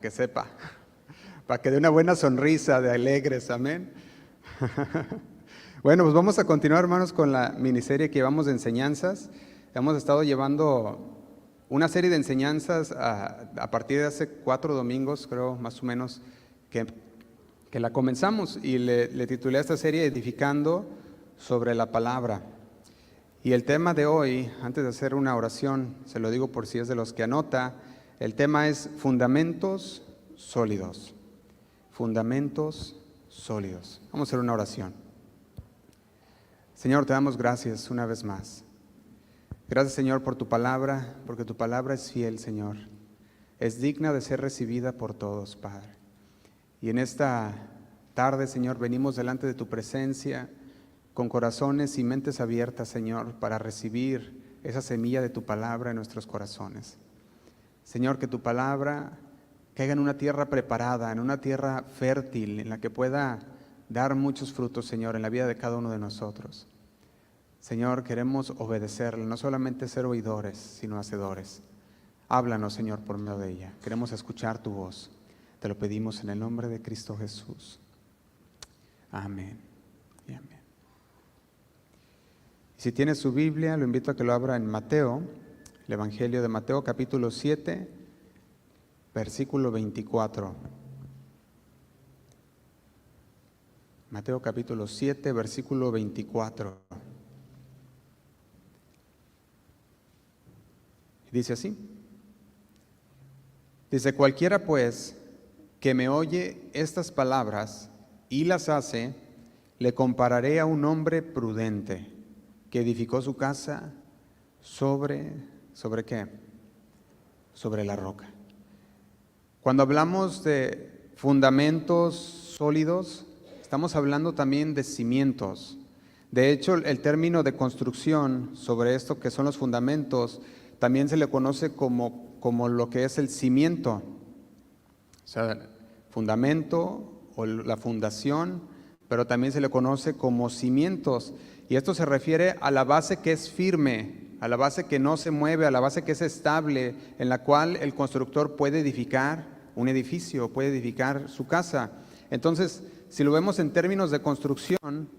que sepa, para que dé una buena sonrisa de alegres, amén. Bueno, pues vamos a continuar, hermanos, con la miniserie que llevamos de enseñanzas. Hemos estado llevando una serie de enseñanzas a partir de hace 4 domingos, creo, más o menos, que la comenzamos y le titulé a esta serie Edificando sobre la Palabra. Y el tema de hoy, antes de hacer una oración, se lo digo por si es de los que anota, el tema es fundamentos sólidos. Fundamentos sólidos. Vamos a hacer una oración. Señor, te damos gracias una vez más. Gracias, Señor, por tu palabra, porque tu palabra es fiel, Señor. Es digna de ser recibida por todos, Padre. Y en esta tarde, Señor, venimos delante de tu presencia con corazones y mentes abiertas, Señor, para recibir esa semilla de tu palabra en nuestros corazones. Señor, que tu palabra caiga en una tierra preparada, en una tierra fértil, en la que pueda dar muchos frutos, Señor, en la vida de cada uno de nosotros. Señor, queremos obedecerle, no solamente ser oidores, sino hacedores. Háblanos, Señor, por medio de ella. Queremos escuchar tu voz. Te lo pedimos en el nombre de Cristo Jesús. Amén y amén. Si tiene su Biblia, lo invito a que lo abra en Mateo, el Evangelio de Mateo, capítulo 7, versículo 24. Mateo capítulo 7, versículo 24. Dice así. Dice: cualquiera pues que me oye estas palabras y las hace, le compararé a un hombre prudente que edificó su casa ¿sobre qué? Sobre la roca. Cuando hablamos de fundamentos sólidos, estamos hablando también de cimientos. De hecho, el término de construcción sobre esto que son los fundamentos, también se le conoce como lo que es el cimiento. O sea, fundamento o la fundación, pero también se le conoce como cimientos. Y esto se refiere a la base que es firme, a la base que no se mueve, a la base que es estable, en la cual el constructor puede edificar un edificio, puede edificar su casa. Entonces, si lo vemos en términos de construcción,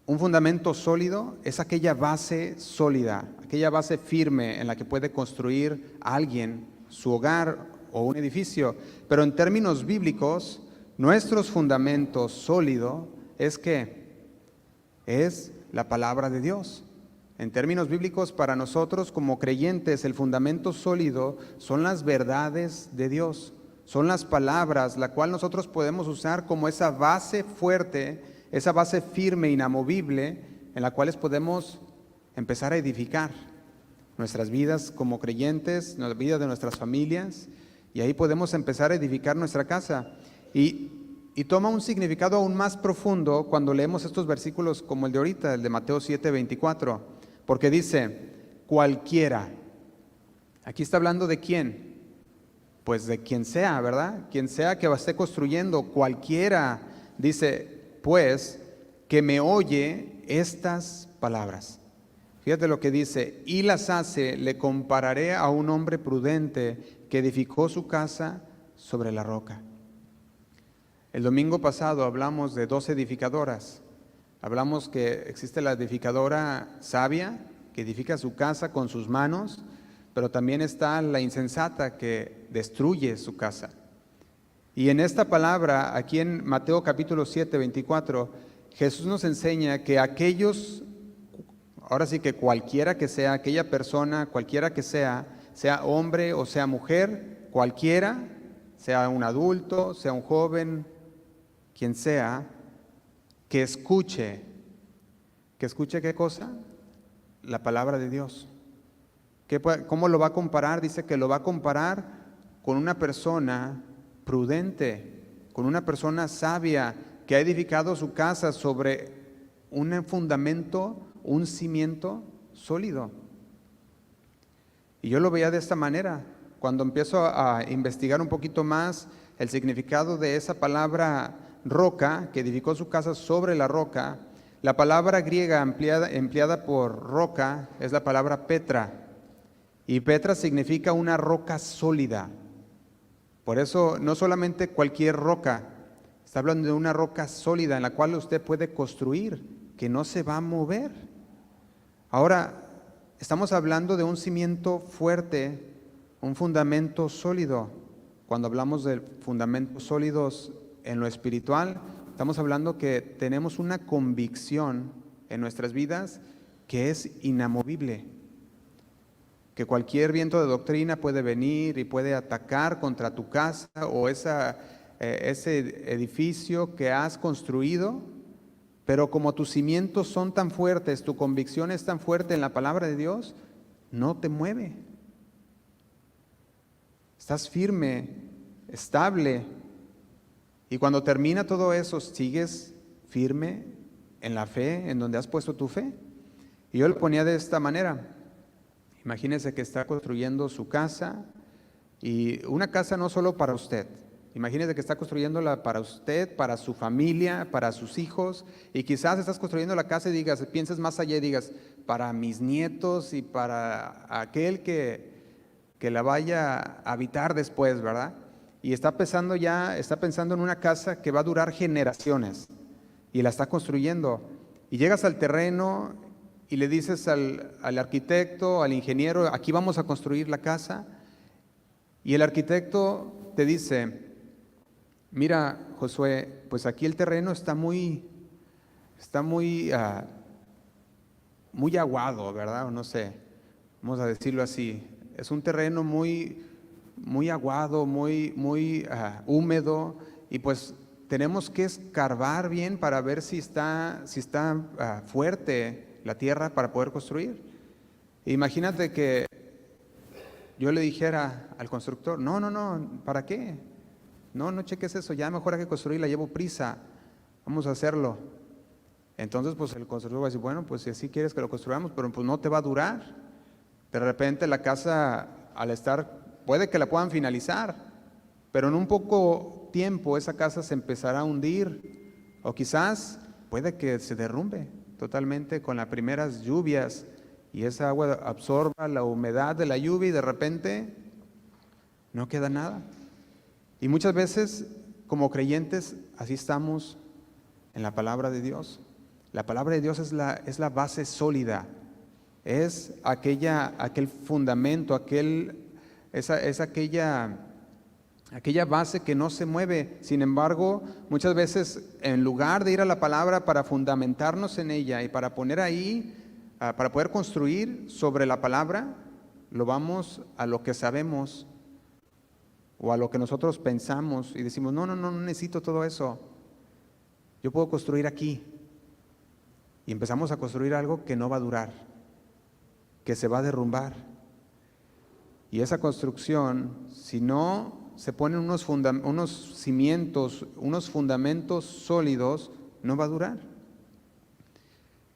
un fundamento sólido es aquella base sólida, aquella base firme en la que puede construir alguien su hogar o un edificio. Pero en términos bíblicos, nuestros fundamentos sólidos es que es la palabra de Dios. En términos bíblicos, para nosotros como creyentes, el fundamento sólido son las verdades de Dios, son las palabras, la cual nosotros podemos usar como esa base fuerte, esa base firme, inamovible, en la cual podemos empezar a edificar nuestras vidas como creyentes, la vida de nuestras familias, y ahí podemos empezar a edificar nuestra casa. Y toma un significado aún más profundo cuando leemos estos versículos como el de ahorita, el de Mateo 7, 24, porque dice, cualquiera. Aquí está hablando de quién. Pues de quien sea, ¿verdad? Quien sea que esté construyendo, cualquiera, dice, pues, que me oye estas palabras. Fíjate lo que dice, y las hace, le compararé a un hombre prudente que edificó su casa sobre la roca. El domingo pasado hablamos de 2 edificadoras. Hablamos que existe la edificadora sabia, que edifica su casa con sus manos, pero también está la insensata que destruye su casa. Y en esta palabra, aquí en Mateo capítulo 7, 24, Jesús nos enseña que aquellos, ahora sí que cualquiera que sea, aquella persona, cualquiera que sea hombre o sea mujer, cualquiera, sea un adulto, sea un joven, quien sea, que escuche ¿qué cosa? La palabra de Dios. ¿Cómo lo va a comparar? Dice que lo va a comparar con una persona prudente, con una persona sabia que ha edificado su casa sobre un fundamento, un cimiento sólido. Y yo lo veía de esta manera. Cuando empiezo a investigar un poquito más el significado de esa palabra roca, que edificó su casa sobre la roca, la palabra griega empleada por roca es la palabra Petra. Y Petra significa una roca sólida. Por eso no solamente cualquier roca, está hablando de una roca sólida en la cual usted puede construir, que no se va a mover. Ahora, estamos hablando de un cimiento fuerte, un fundamento sólido. Cuando hablamos de fundamentos sólidos en lo espiritual, estamos hablando que tenemos una convicción en nuestras vidas que es inamovible, que cualquier viento de doctrina puede venir y puede atacar contra tu casa o ese edificio que has construido, pero como tus cimientos son tan fuertes, tu convicción es tan fuerte en la palabra de Dios, no te mueve. Estás firme, estable, y cuando termina todo eso, sigues firme en la fe, en donde has puesto tu fe. Y yo lo ponía de esta manera. Imagínese que está construyendo su casa, y una casa no solo para usted. Imagínese que está construyéndola para usted, para su familia, para sus hijos, y quizás estás construyendo la casa y pienses más allá y digas, para mis nietos y para aquel que la vaya a habitar después, ¿verdad? Y está pensando en una casa que va a durar generaciones, y la está construyendo, y llegas al terreno y le dices al arquitecto, al ingeniero, aquí vamos a construir la casa, y el arquitecto te dice, mira, Josué, pues aquí el terreno está muy aguado, ¿verdad? O no sé, vamos a decirlo así. Es un terreno muy aguado, muy húmedo, y pues tenemos que escarbar bien para ver si está fuerte la tierra para poder construir. Imagínate que yo le dijera al constructor, no, ¿para qué? No cheques eso, ya mejor hay que construirla, llevo prisa, vamos a hacerlo. Entonces pues el constructor va a decir, bueno, pues si así quieres que lo construyamos, pero pues no te va a durar. De repente la casa, puede que la puedan finalizar, pero en un poco tiempo esa casa se empezará a hundir, o quizás puede que se derrumbe totalmente con las primeras lluvias, y esa agua absorba la humedad de la lluvia y de repente no queda nada. Y muchas veces, como creyentes, así estamos en la palabra de Dios. La palabra de Dios es la base sólida, es aquel fundamento, aquella base que no se mueve. Sin embargo, muchas veces, en lugar de ir a la palabra para fundamentarnos en ella y para poner ahí, para poder construir sobre la palabra, lo vamos a lo que sabemos o a lo que nosotros pensamos y decimos, no necesito todo eso, yo puedo construir aquí, y empezamos a construir algo que no va a durar, que se va a derrumbar. Y esa construcción, si no se ponen unos cimientos, unos fundamentos sólidos, no va a durar.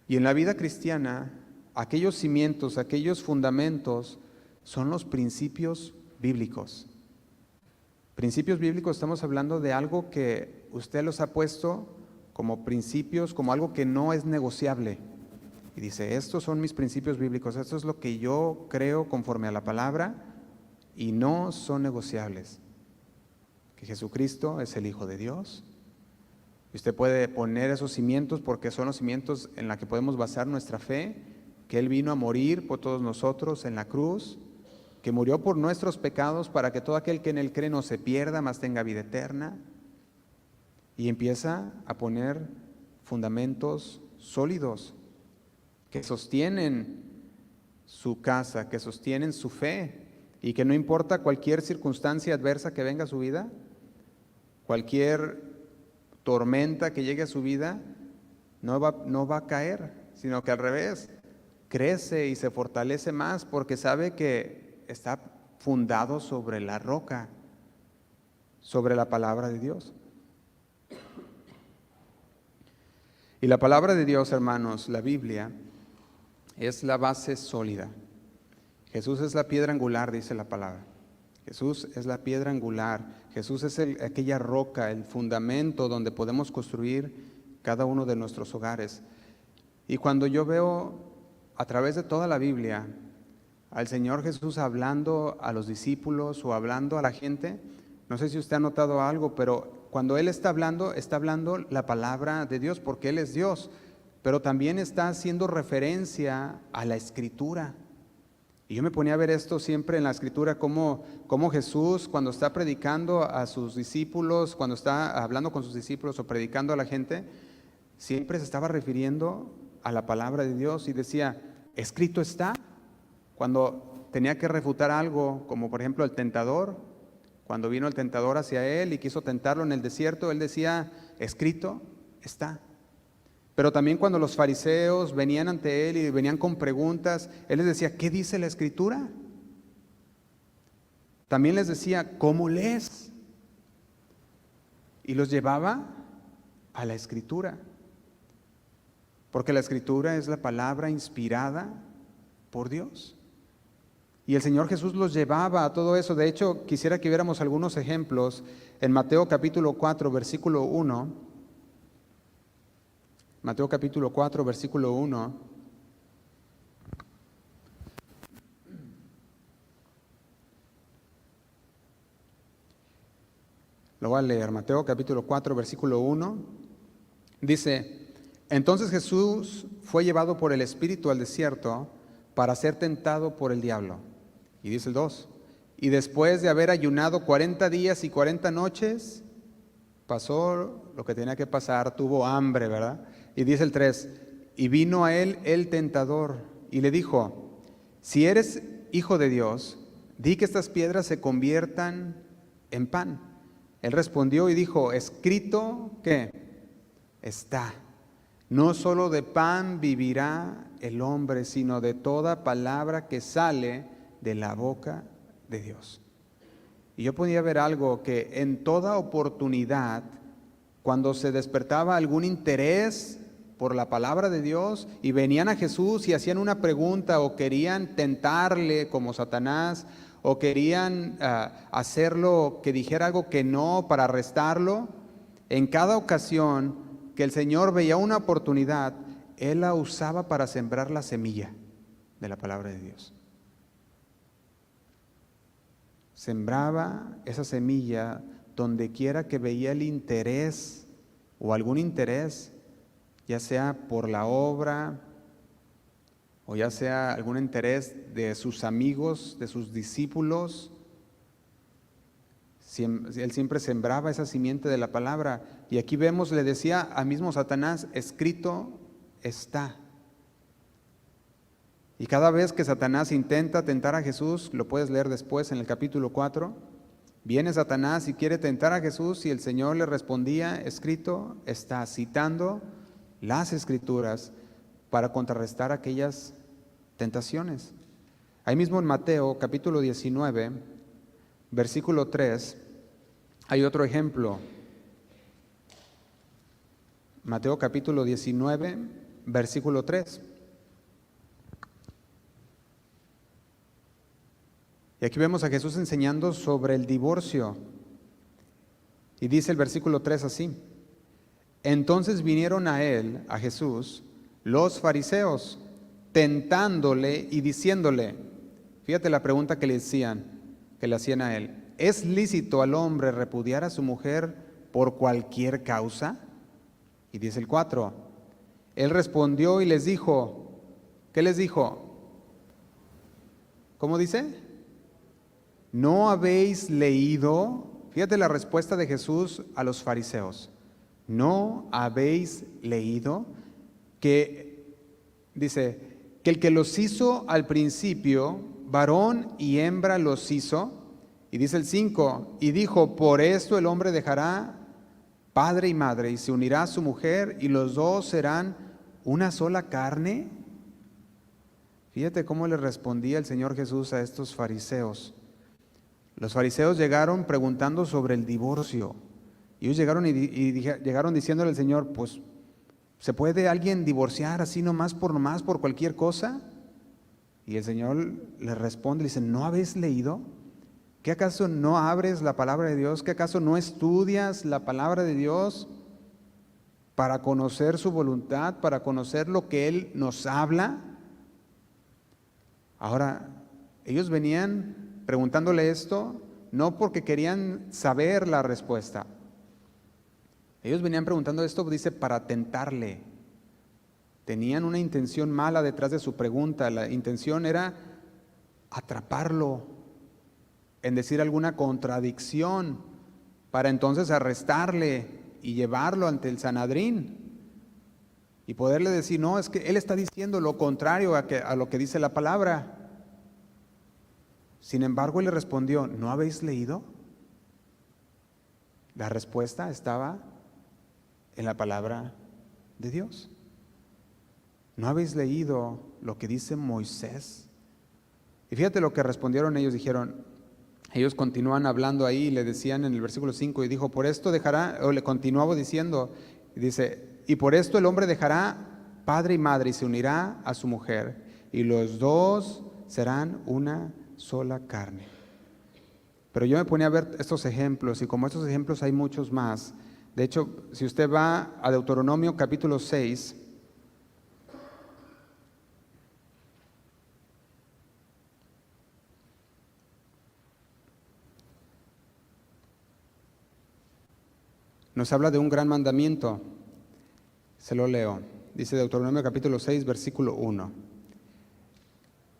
Y en la vida cristiana, aquellos cimientos, aquellos fundamentos son los principios bíblicos. Principios bíblicos, estamos hablando de algo que usted los ha puesto como principios, como algo que no es negociable. Y dice, estos son mis principios bíblicos, esto es lo que yo creo conforme a la palabra y no son negociables. Que Jesucristo es el Hijo de Dios. Y usted puede poner esos cimientos porque son los cimientos en los que podemos basar nuestra fe, que Él vino a morir por todos nosotros en la cruz, que murió por nuestros pecados para que todo aquel que en Él cree no se pierda, mas tenga vida eterna. Y empieza a poner fundamentos sólidos que sostienen su casa, que sostienen su fe, y que no importa cualquier circunstancia adversa que venga a su vida, cualquier tormenta que llegue a su vida, no va a caer, sino que al revés, crece y se fortalece más porque sabe que está fundado sobre la roca, sobre la palabra de Dios. Y la palabra de Dios, hermanos, la Biblia, es la base sólida. Jesús es la piedra angular, dice la palabra. Jesús es la piedra angular. Jesús es aquella roca, el fundamento donde podemos construir cada uno de nuestros hogares. Y cuando yo veo a través de toda la Biblia al Señor Jesús hablando a los discípulos o hablando a la gente, No sé si usted ha notado algo, pero cuando Él está hablando la palabra de Dios, porque Él es Dios, pero también está haciendo referencia a la Escritura. Y yo me ponía a ver esto siempre en la Escritura, cómo Jesús, cuando está predicando a sus discípulos, cuando está hablando con sus discípulos o predicando a la gente, siempre se estaba refiriendo a la palabra de Dios y decía, escrito está. Cuando tenía que refutar algo, como por ejemplo el tentador, cuando vino el tentador hacia él y quiso tentarlo en el desierto, él decía, escrito está. Pero también cuando los fariseos venían ante él y venían con preguntas, él les decía, ¿qué dice la Escritura? También les decía, ¿cómo lees? Y los llevaba a la Escritura, porque la Escritura es la palabra inspirada por Dios. Y el Señor Jesús los llevaba a todo eso. De hecho, quisiera que viéramos algunos ejemplos en Mateo capítulo 4, versículo 1. Mateo capítulo 4, versículo 1. Lo voy a leer. Mateo capítulo 4, versículo 1. Dice, entonces Jesús fue llevado por el Espíritu al desierto para ser tentado por el diablo. Y dice el 2. Y después de haber ayunado 40 días y 40 noches, pasó lo que tenía que pasar, tuvo hambre, ¿verdad? Y dice el 3, y vino a él el tentador y le dijo, si eres hijo de Dios, di que estas piedras se conviertan en pan. Él respondió y dijo, escrito, ¿qué? Está, no solo de pan vivirá el hombre, sino de toda palabra que sale de la boca de Dios. Y yo podía ver algo que en toda oportunidad, cuando se despertaba algún interés por la palabra de Dios y venían a Jesús y hacían una pregunta o querían tentarle como Satanás o querían hacerlo que dijera algo que no para arrestarlo, en cada ocasión que el Señor veía una oportunidad, Él la usaba para sembrar la semilla de la palabra de Dios. Sembraba esa semilla donde quiera que veía el interés o algún interés, ya sea por la obra o ya sea algún interés de sus amigos, de sus discípulos. Él siempre sembraba esa simiente de la palabra. Y aquí vemos, le decía a mismo Satanás, escrito está. Y cada vez que Satanás intenta tentar a Jesús, lo puedes leer después en el capítulo 4, viene Satanás y quiere tentar a Jesús y el Señor le respondía, escrito está, citando las Escrituras para contrarrestar aquellas tentaciones. Ahí mismo en Mateo capítulo 19, versículo 3, hay otro ejemplo. Mateo capítulo 19, versículo 3. Y aquí vemos a Jesús enseñando sobre el divorcio. Y dice el versículo 3 así. Entonces vinieron a él, a Jesús, los fariseos, tentándole y diciéndole, fíjate la pregunta que le hacían a él, ¿es lícito al hombre repudiar a su mujer por cualquier causa? Y dice el 4, él respondió y les dijo, ¿qué les dijo? ¿Cómo dice? ¿No habéis leído? Fíjate la respuesta de Jesús a los fariseos. ¿No habéis leído que, dice, que el que los hizo al principio, varón y hembra los hizo? Y dice el 5, y dijo, por esto el hombre dejará padre y madre y se unirá a su mujer y los dos serán una sola carne. Fíjate cómo le respondía el Señor Jesús a estos fariseos. Los fariseos llegaron preguntando sobre el divorcio. Y ellos llegaron diciéndole al Señor, pues, ¿se puede alguien divorciar así nomás por cualquier cosa? Y el Señor les responde, le dice, ¿no habéis leído? ¿Qué acaso no abres la palabra de Dios? ¿Qué acaso no estudias la palabra de Dios para conocer su voluntad, para conocer lo que Él nos habla? Ahora, ellos venían preguntándole esto no porque querían saber la respuesta. Ellos venían preguntando esto, dice, para tentarle. Tenían una intención mala detrás de su pregunta. La intención era atraparlo en decir alguna contradicción para entonces arrestarle y llevarlo ante el Sanedrín y poderle decir, no, es que él está diciendo lo contrario a lo que dice la palabra. Sin embargo, él le respondió, ¿no habéis leído? La respuesta estaba en la palabra de Dios. ¿No habéis leído lo que dice Moisés? Y fíjate lo que respondieron ellos, dijeron, ellos continúan hablando ahí y le decían en el versículo 5, y dijo, por esto dejará, o le continuaba diciendo, y dice, y por esto el hombre dejará padre y madre y se unirá a su mujer, y los dos serán una sola carne. Pero yo me ponía a ver estos ejemplos, y como estos ejemplos hay muchos más. De hecho, si usted va a Deuteronomio capítulo 6, nos habla de un gran mandamiento. Se lo leo. Dice Deuteronomio capítulo 6, versículo 1.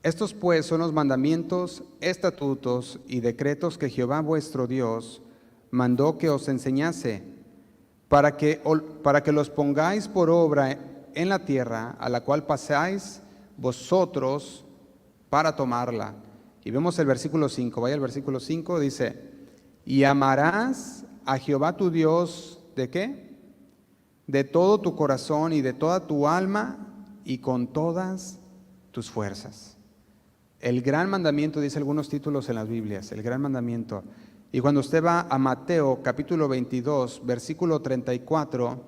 Estos pues son los mandamientos, estatutos y decretos que Jehová vuestro Dios mandó que os enseñase, para que los pongáis por obra en la tierra a la cual pasáis vosotros para tomarla. Y vemos el versículo 5, vaya al versículo 5, dice, y amarás a Jehová tu Dios, ¿de qué? De todo tu corazón y de toda tu alma y con todas tus fuerzas. El gran mandamiento, dice algunos títulos en las Biblias, el gran mandamiento. Y cuando usted va a Mateo capítulo 22, versículo 34,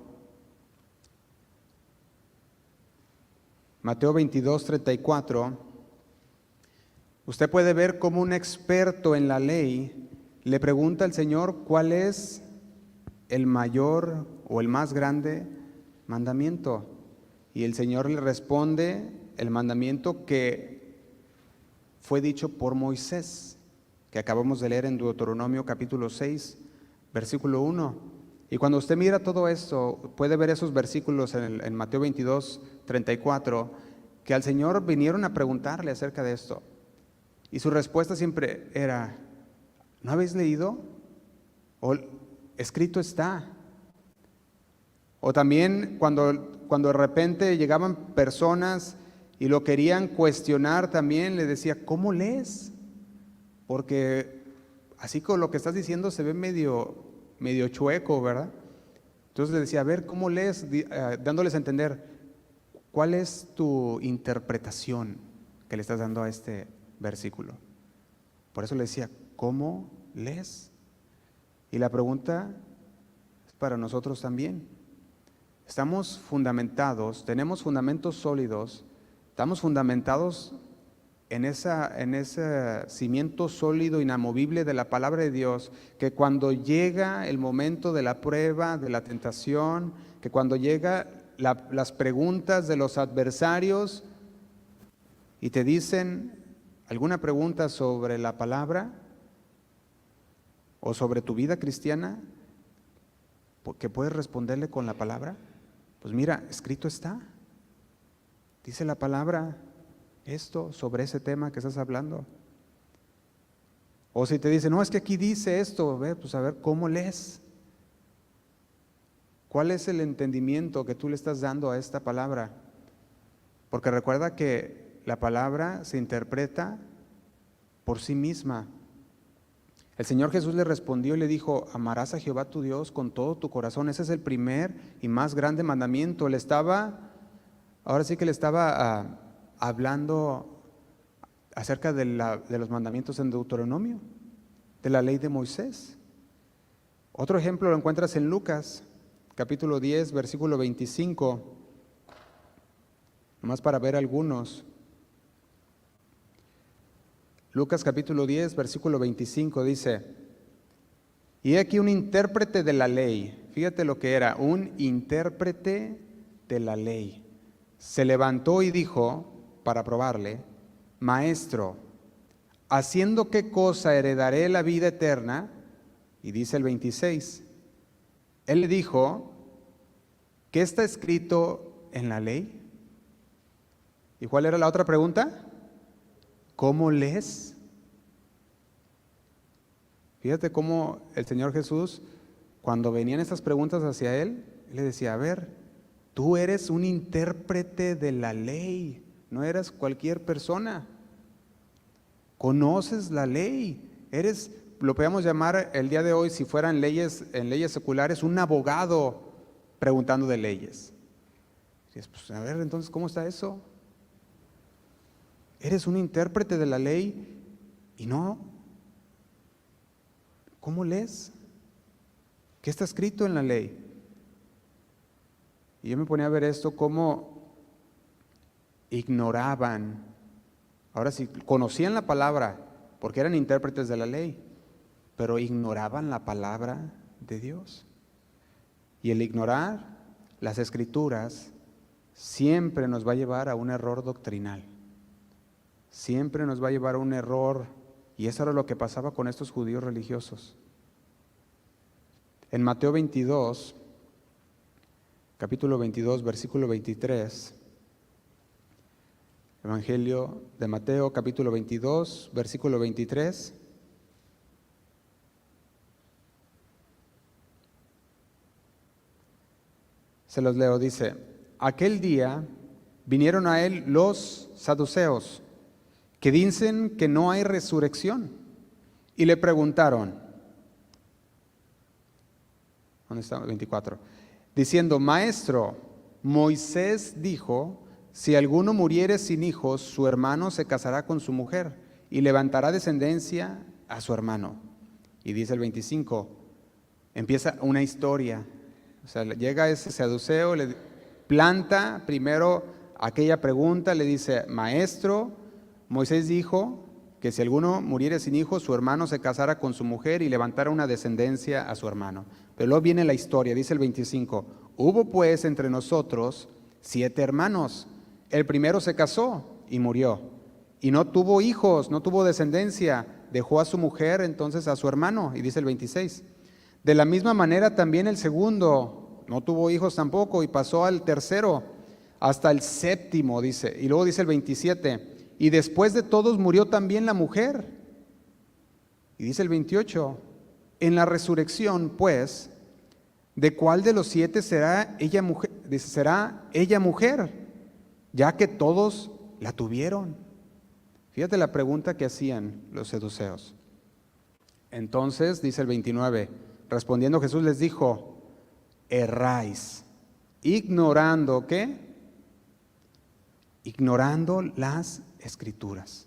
Mateo 22, 34, usted puede ver cómo un experto en la ley le pregunta al Señor cuál es el mayor o el más grande mandamiento. Y el Señor le responde el mandamiento que fue dicho por Moisés, que acabamos de leer en Deuteronomio capítulo 6, versículo 1. Y cuando usted mira todo esto, puede ver esos versículos en Mateo 22, 34, que al Señor vinieron a preguntarle acerca de esto. Y su respuesta siempre era, ¿no habéis leído? O escrito está. O también cuando de repente llegaban personas y lo querían cuestionar también, le decía, ¿cómo lees? Porque así con lo que estás diciendo se ve medio chueco, ¿verdad? Entonces le decía, a ver, ¿cómo lees? Dándoles a entender, ¿cuál es tu interpretación que le estás dando a este versículo? Por eso le decía, ¿cómo lees? Y la pregunta es para nosotros también. Estamos fundamentados, tenemos fundamentos sólidos, estamos fundamentados en ese cimiento sólido, inamovible de la palabra de Dios, que cuando llega el momento de la prueba, de la tentación, que cuando llega las preguntas de los adversarios y te dicen alguna pregunta sobre la palabra o sobre tu vida cristiana, que puedes responderle con la palabra, pues mira, escrito está. Dice la palabra esto sobre ese tema que estás hablando. O si te dice, no, es que aquí dice esto, pues a ver, ¿cómo lees? ¿Cuál es el entendimiento que tú le estás dando a esta palabra? Porque recuerda que la palabra se interpreta por sí misma. El Señor Jesús le respondió y le dijo, amarás a Jehová tu Dios con todo tu corazón. Ese es el primer y más grande mandamiento. Ahora sí que le estaba hablando acerca de los mandamientos en Deuteronomio, de la ley de Moisés. Otro ejemplo lo encuentras en Lucas, capítulo 10, versículo 25, nomás para ver algunos. Lucas capítulo 10, versículo 25 dice, y aquí un intérprete de la ley, fíjate lo que era, un intérprete de la ley, se levantó y dijo, para probarle, Maestro, ¿haciendo qué cosa heredaré la vida eterna? Y dice el 26, él le dijo, ¿qué está escrito en la ley? ¿Y cuál era la otra pregunta? ¿Cómo lees? Fíjate cómo el Señor Jesús, cuando venían estas preguntas hacia él, le decía, a ver, tú eres un intérprete de la ley, no eres cualquier persona. Conoces la ley, eres, lo podemos llamar el día de hoy, si fueran leyes, en leyes seculares, un abogado preguntando de leyes. Dices, pues a ver, entonces, ¿cómo está eso? Eres un intérprete de la ley y no. ¿Cómo lees? ¿Qué está escrito en la ley? Y yo me ponía a ver esto, cómo ignoraban. Ahora sí, conocían la palabra porque eran intérpretes de la ley, pero ignoraban la palabra de Dios. Y el ignorar las Escrituras siempre nos va a llevar a un error doctrinal. Siempre nos va a llevar a un error, y eso era lo que pasaba con estos judíos religiosos. En Mateo 22, capítulo 22, versículo 23, Evangelio de Mateo, capítulo 22, versículo 23. Se los leo, dice, aquel día vinieron a él los saduceos, que dicen que no hay resurrección, y le preguntaron, ¿dónde está? 24, diciendo, maestro, Moisés dijo, si alguno muriere sin hijos, su hermano se casará con su mujer y levantará descendencia a su hermano. Y dice el 25, empieza una historia. O sea, llega ese saduceo, le planta primero aquella pregunta, le dice, maestro, Moisés dijo que si alguno muriere sin hijos, su hermano se casara con su mujer y levantara una descendencia a su hermano. Pero luego viene la historia, dice el 25, hubo pues entre nosotros 7 hermanos. El primero se casó y murió, y no tuvo hijos, no tuvo descendencia, dejó a su mujer entonces a su hermano, y dice el 26. De la misma manera también el segundo no tuvo hijos tampoco, y pasó al tercero, hasta el séptimo, dice. Y luego dice el 27, y después de todos murió también la mujer. Y dice el 28, en la resurrección, pues, ¿de cuál de los 7 será ella mujer? Dice, será ella mujer, ya que todos la tuvieron. Fíjate la pregunta que hacían los saduceos. Entonces, dice el 29, respondiendo Jesús les dijo, erráis, ignorando, ¿qué? Ignorando las Escrituras.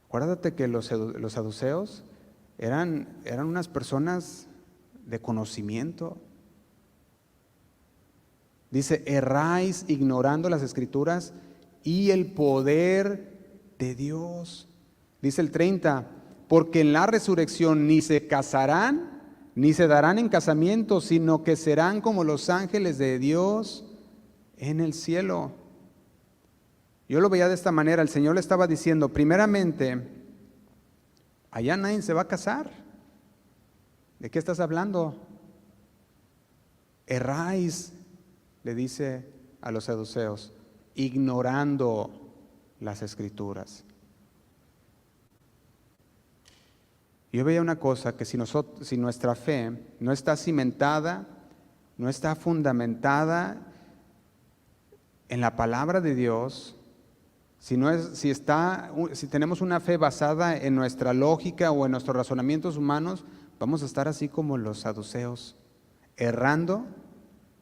Acuérdate que los saduceos eran unas personas de conocimiento. Dice, erráis ignorando las Escrituras y el poder de Dios. Dice el 30, porque en la resurrección ni se casarán, ni se darán en casamiento, sino que serán como los ángeles de Dios en el cielo. Yo lo veía de esta manera, el Señor le estaba diciendo, primeramente, allá nadie se va a casar. ¿De qué estás hablando? Erráis, le dice a los saduceos, ignorando las Escrituras. Yo veía una cosa, que si nuestra fe no está cimentada, no está fundamentada en la palabra de Dios, si tenemos una fe basada en nuestra lógica o en nuestros razonamientos humanos, vamos a estar así como los saduceos, errando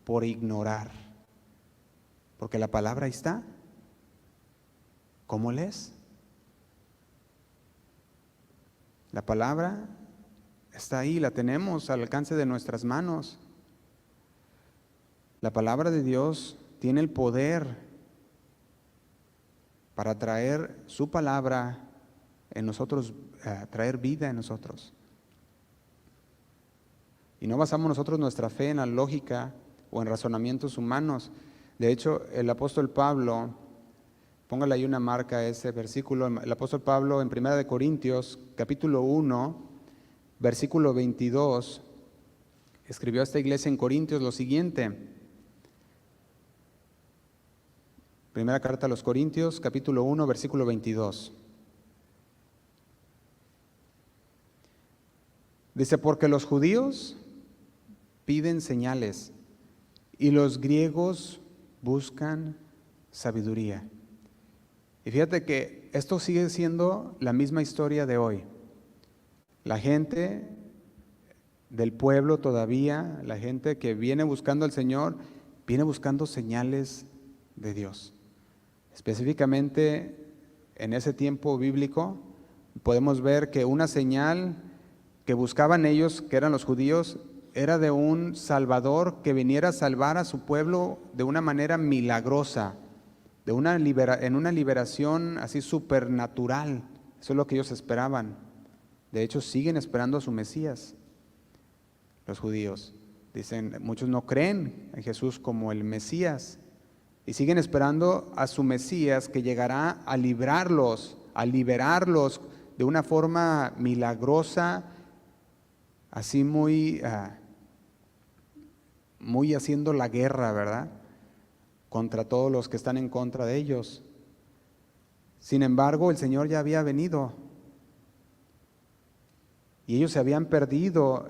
por ignorar, porque la palabra ahí está. ¿Cómo lees? La palabra está ahí, la tenemos al alcance de nuestras manos. La palabra de Dios tiene el poder para traer su palabra en nosotros, traer vida en nosotros. Y no basamos nosotros nuestra fe en la lógica o en razonamientos humanos. De hecho, el apóstol Pablo Póngale ahí una marca a ese versículo. El apóstol Pablo en 1 de Corintios, capítulo 1, versículo 22, escribió a esta iglesia en Corintios lo siguiente. Primera carta a los Corintios, capítulo 1, versículo 22. Dice, porque los judíos piden señales y los griegos buscan sabiduría. Y fíjate que esto sigue siendo la misma historia de hoy. La gente del pueblo todavía, la gente que viene buscando al Señor, viene buscando señales de Dios. Específicamente en ese tiempo bíblico podemos ver que una señal que buscaban ellos, que eran los judíos, era de un Salvador que viniera a salvar a su pueblo de una manera milagrosa, en una liberación así supernatural. Eso es lo que ellos esperaban. De hecho, siguen esperando a su Mesías, los judíos. Dicen, muchos no creen en Jesús como el Mesías y siguen esperando a su Mesías que llegará a librarlos, a liberarlos de una forma milagrosa, así muy haciendo la guerra, ¿verdad?, contra todos los que están en contra de ellos. Sin embargo, el Señor ya había venido y ellos se habían perdido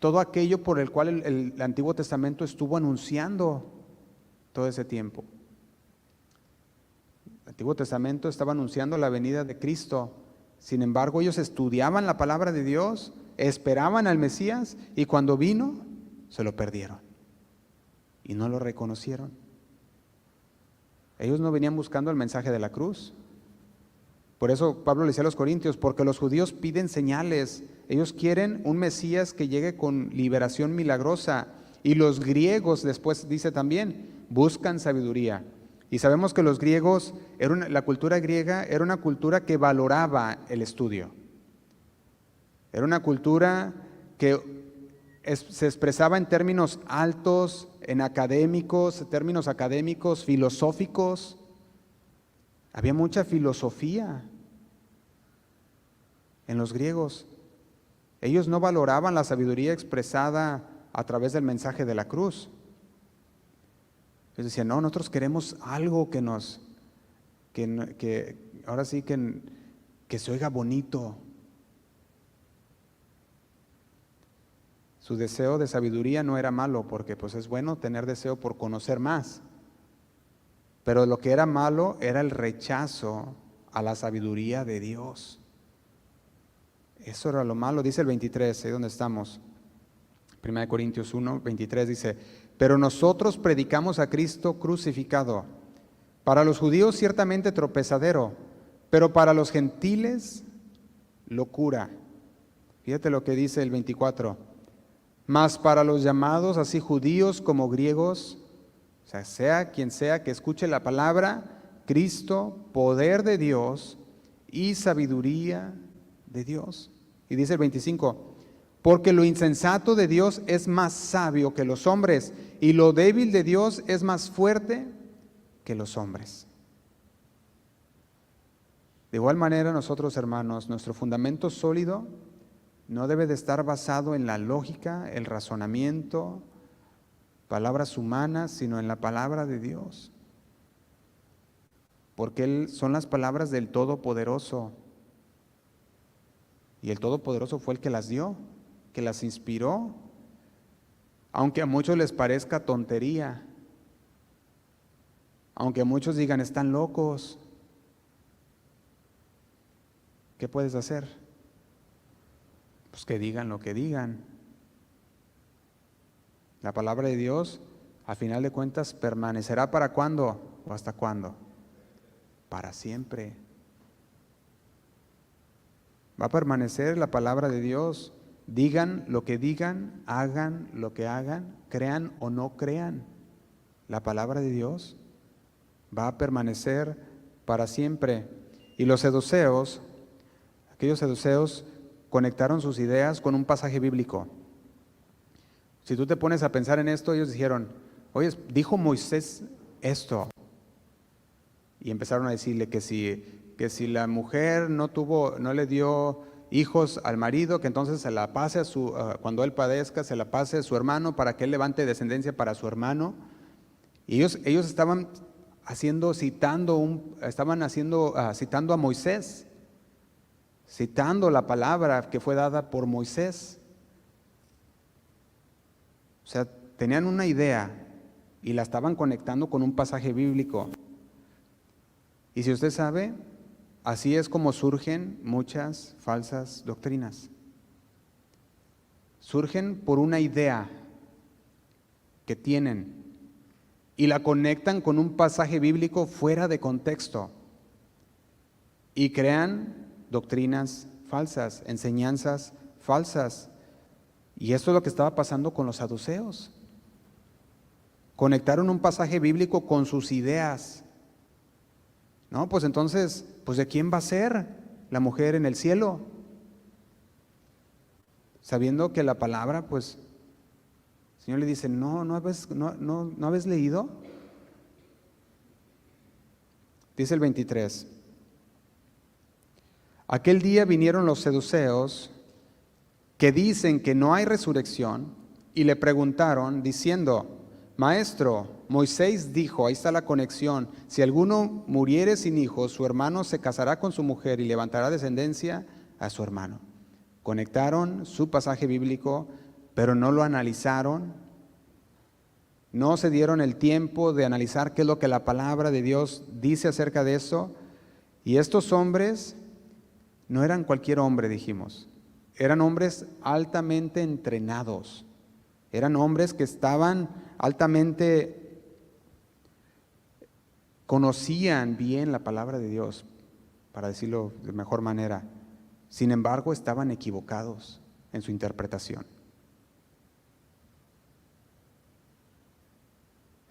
todo aquello por el cual el Antiguo Testamento estuvo anunciando todo ese tiempo. El Antiguo Testamento estaba anunciando la venida de Cristo. Sin embargo, ellos estudiaban la palabra de Dios, esperaban al Mesías y cuando vino, se lo perdieron y no lo reconocieron. Ellos no venían buscando el mensaje de la cruz. Por eso Pablo le decía a los corintios, porque los judíos piden señales, ellos quieren un Mesías que llegue con liberación milagrosa, y los griegos, después dice también, buscan sabiduría. Y sabemos que los griegos, la cultura griega era una cultura que valoraba el estudio. Era una cultura que se expresaba en términos altos, en términos académicos, filosóficos. Había mucha filosofía en los griegos. Ellos no valoraban la sabiduría expresada a través del mensaje de la cruz. Ellos decían, no, nosotros queremos algo que ahora sí que se oiga bonito. Su deseo de sabiduría no era malo, porque pues es bueno tener deseo por conocer más. Pero lo que era malo era el rechazo a la sabiduría de Dios. Eso era lo malo. Dice el 23, ahí donde estamos. 1 Corintios 1, 23 dice, pero nosotros predicamos a Cristo crucificado. Para los judíos ciertamente tropezadero, pero para los gentiles locura. Fíjate lo que dice el 24. Mas para los llamados, así judíos como griegos, sea quien sea que escuche la palabra, Cristo, poder de Dios y sabiduría de Dios. Y dice el 25, porque lo insensato de Dios es más sabio que los hombres, y lo débil de Dios es más fuerte que los hombres. De igual manera nosotros, hermanos, nuestro fundamento sólido no debe de estar basado en la lógica, el razonamiento, palabras humanas, sino en la palabra de Dios. Porque son las palabras del Todopoderoso. Y el Todopoderoso fue el que las dio, que las inspiró. Aunque a muchos les parezca tontería, aunque a muchos digan, están locos, ¿qué puedes hacer? Pues que digan lo que digan. La palabra de Dios, a final de cuentas, permanecerá ¿para cuándo? ¿O hasta cuándo? Para siempre. Va a permanecer la palabra de Dios. Digan lo que digan, hagan lo que hagan, crean o no crean. La palabra de Dios va a permanecer para siempre. Y los saduceos, aquellos saduceos, conectaron sus ideas con un pasaje bíblico. Si tú te pones a pensar en esto, ellos dijeron, oye, dijo Moisés esto. y empezaron a decirle que si la mujer no le dio hijos al marido, que entonces se la pase cuando él padezca, se la pase a su hermano para que él levante descendencia para su hermano. Y ellos estaban citando a Moisés, citando la palabra que fue dada por Moisés. O sea, tenían una idea y la estaban conectando con un pasaje bíblico. Y si usted sabe, así es como surgen muchas falsas doctrinas. Surgen por una idea que tienen y la conectan con un pasaje bíblico fuera de contexto y crean doctrinas falsas, enseñanzas falsas. Y esto es lo que estaba pasando con los saduceos. Conectaron un pasaje bíblico con sus ideas. No, pues entonces, pues ¿de quién va a ser la mujer en el cielo? Sabiendo que la palabra, pues, el Señor le dice, ¿no habéis leído? Dice el 23. Aquel día vinieron los saduceos que dicen que no hay resurrección y le preguntaron diciendo, Maestro, Moisés dijo, ahí está la conexión, si alguno muriere sin hijos, su hermano se casará con su mujer y levantará descendencia a su hermano. Conectaron su pasaje bíblico, pero no lo analizaron, no se dieron el tiempo de analizar qué es lo que la palabra de Dios dice acerca de eso. Y estos hombres no eran cualquier hombre, dijimos, eran hombres altamente entrenados, eran hombres que estaban altamente, conocían bien la palabra de Dios, para decirlo de mejor manera. Sin embargo, estaban equivocados en su interpretación.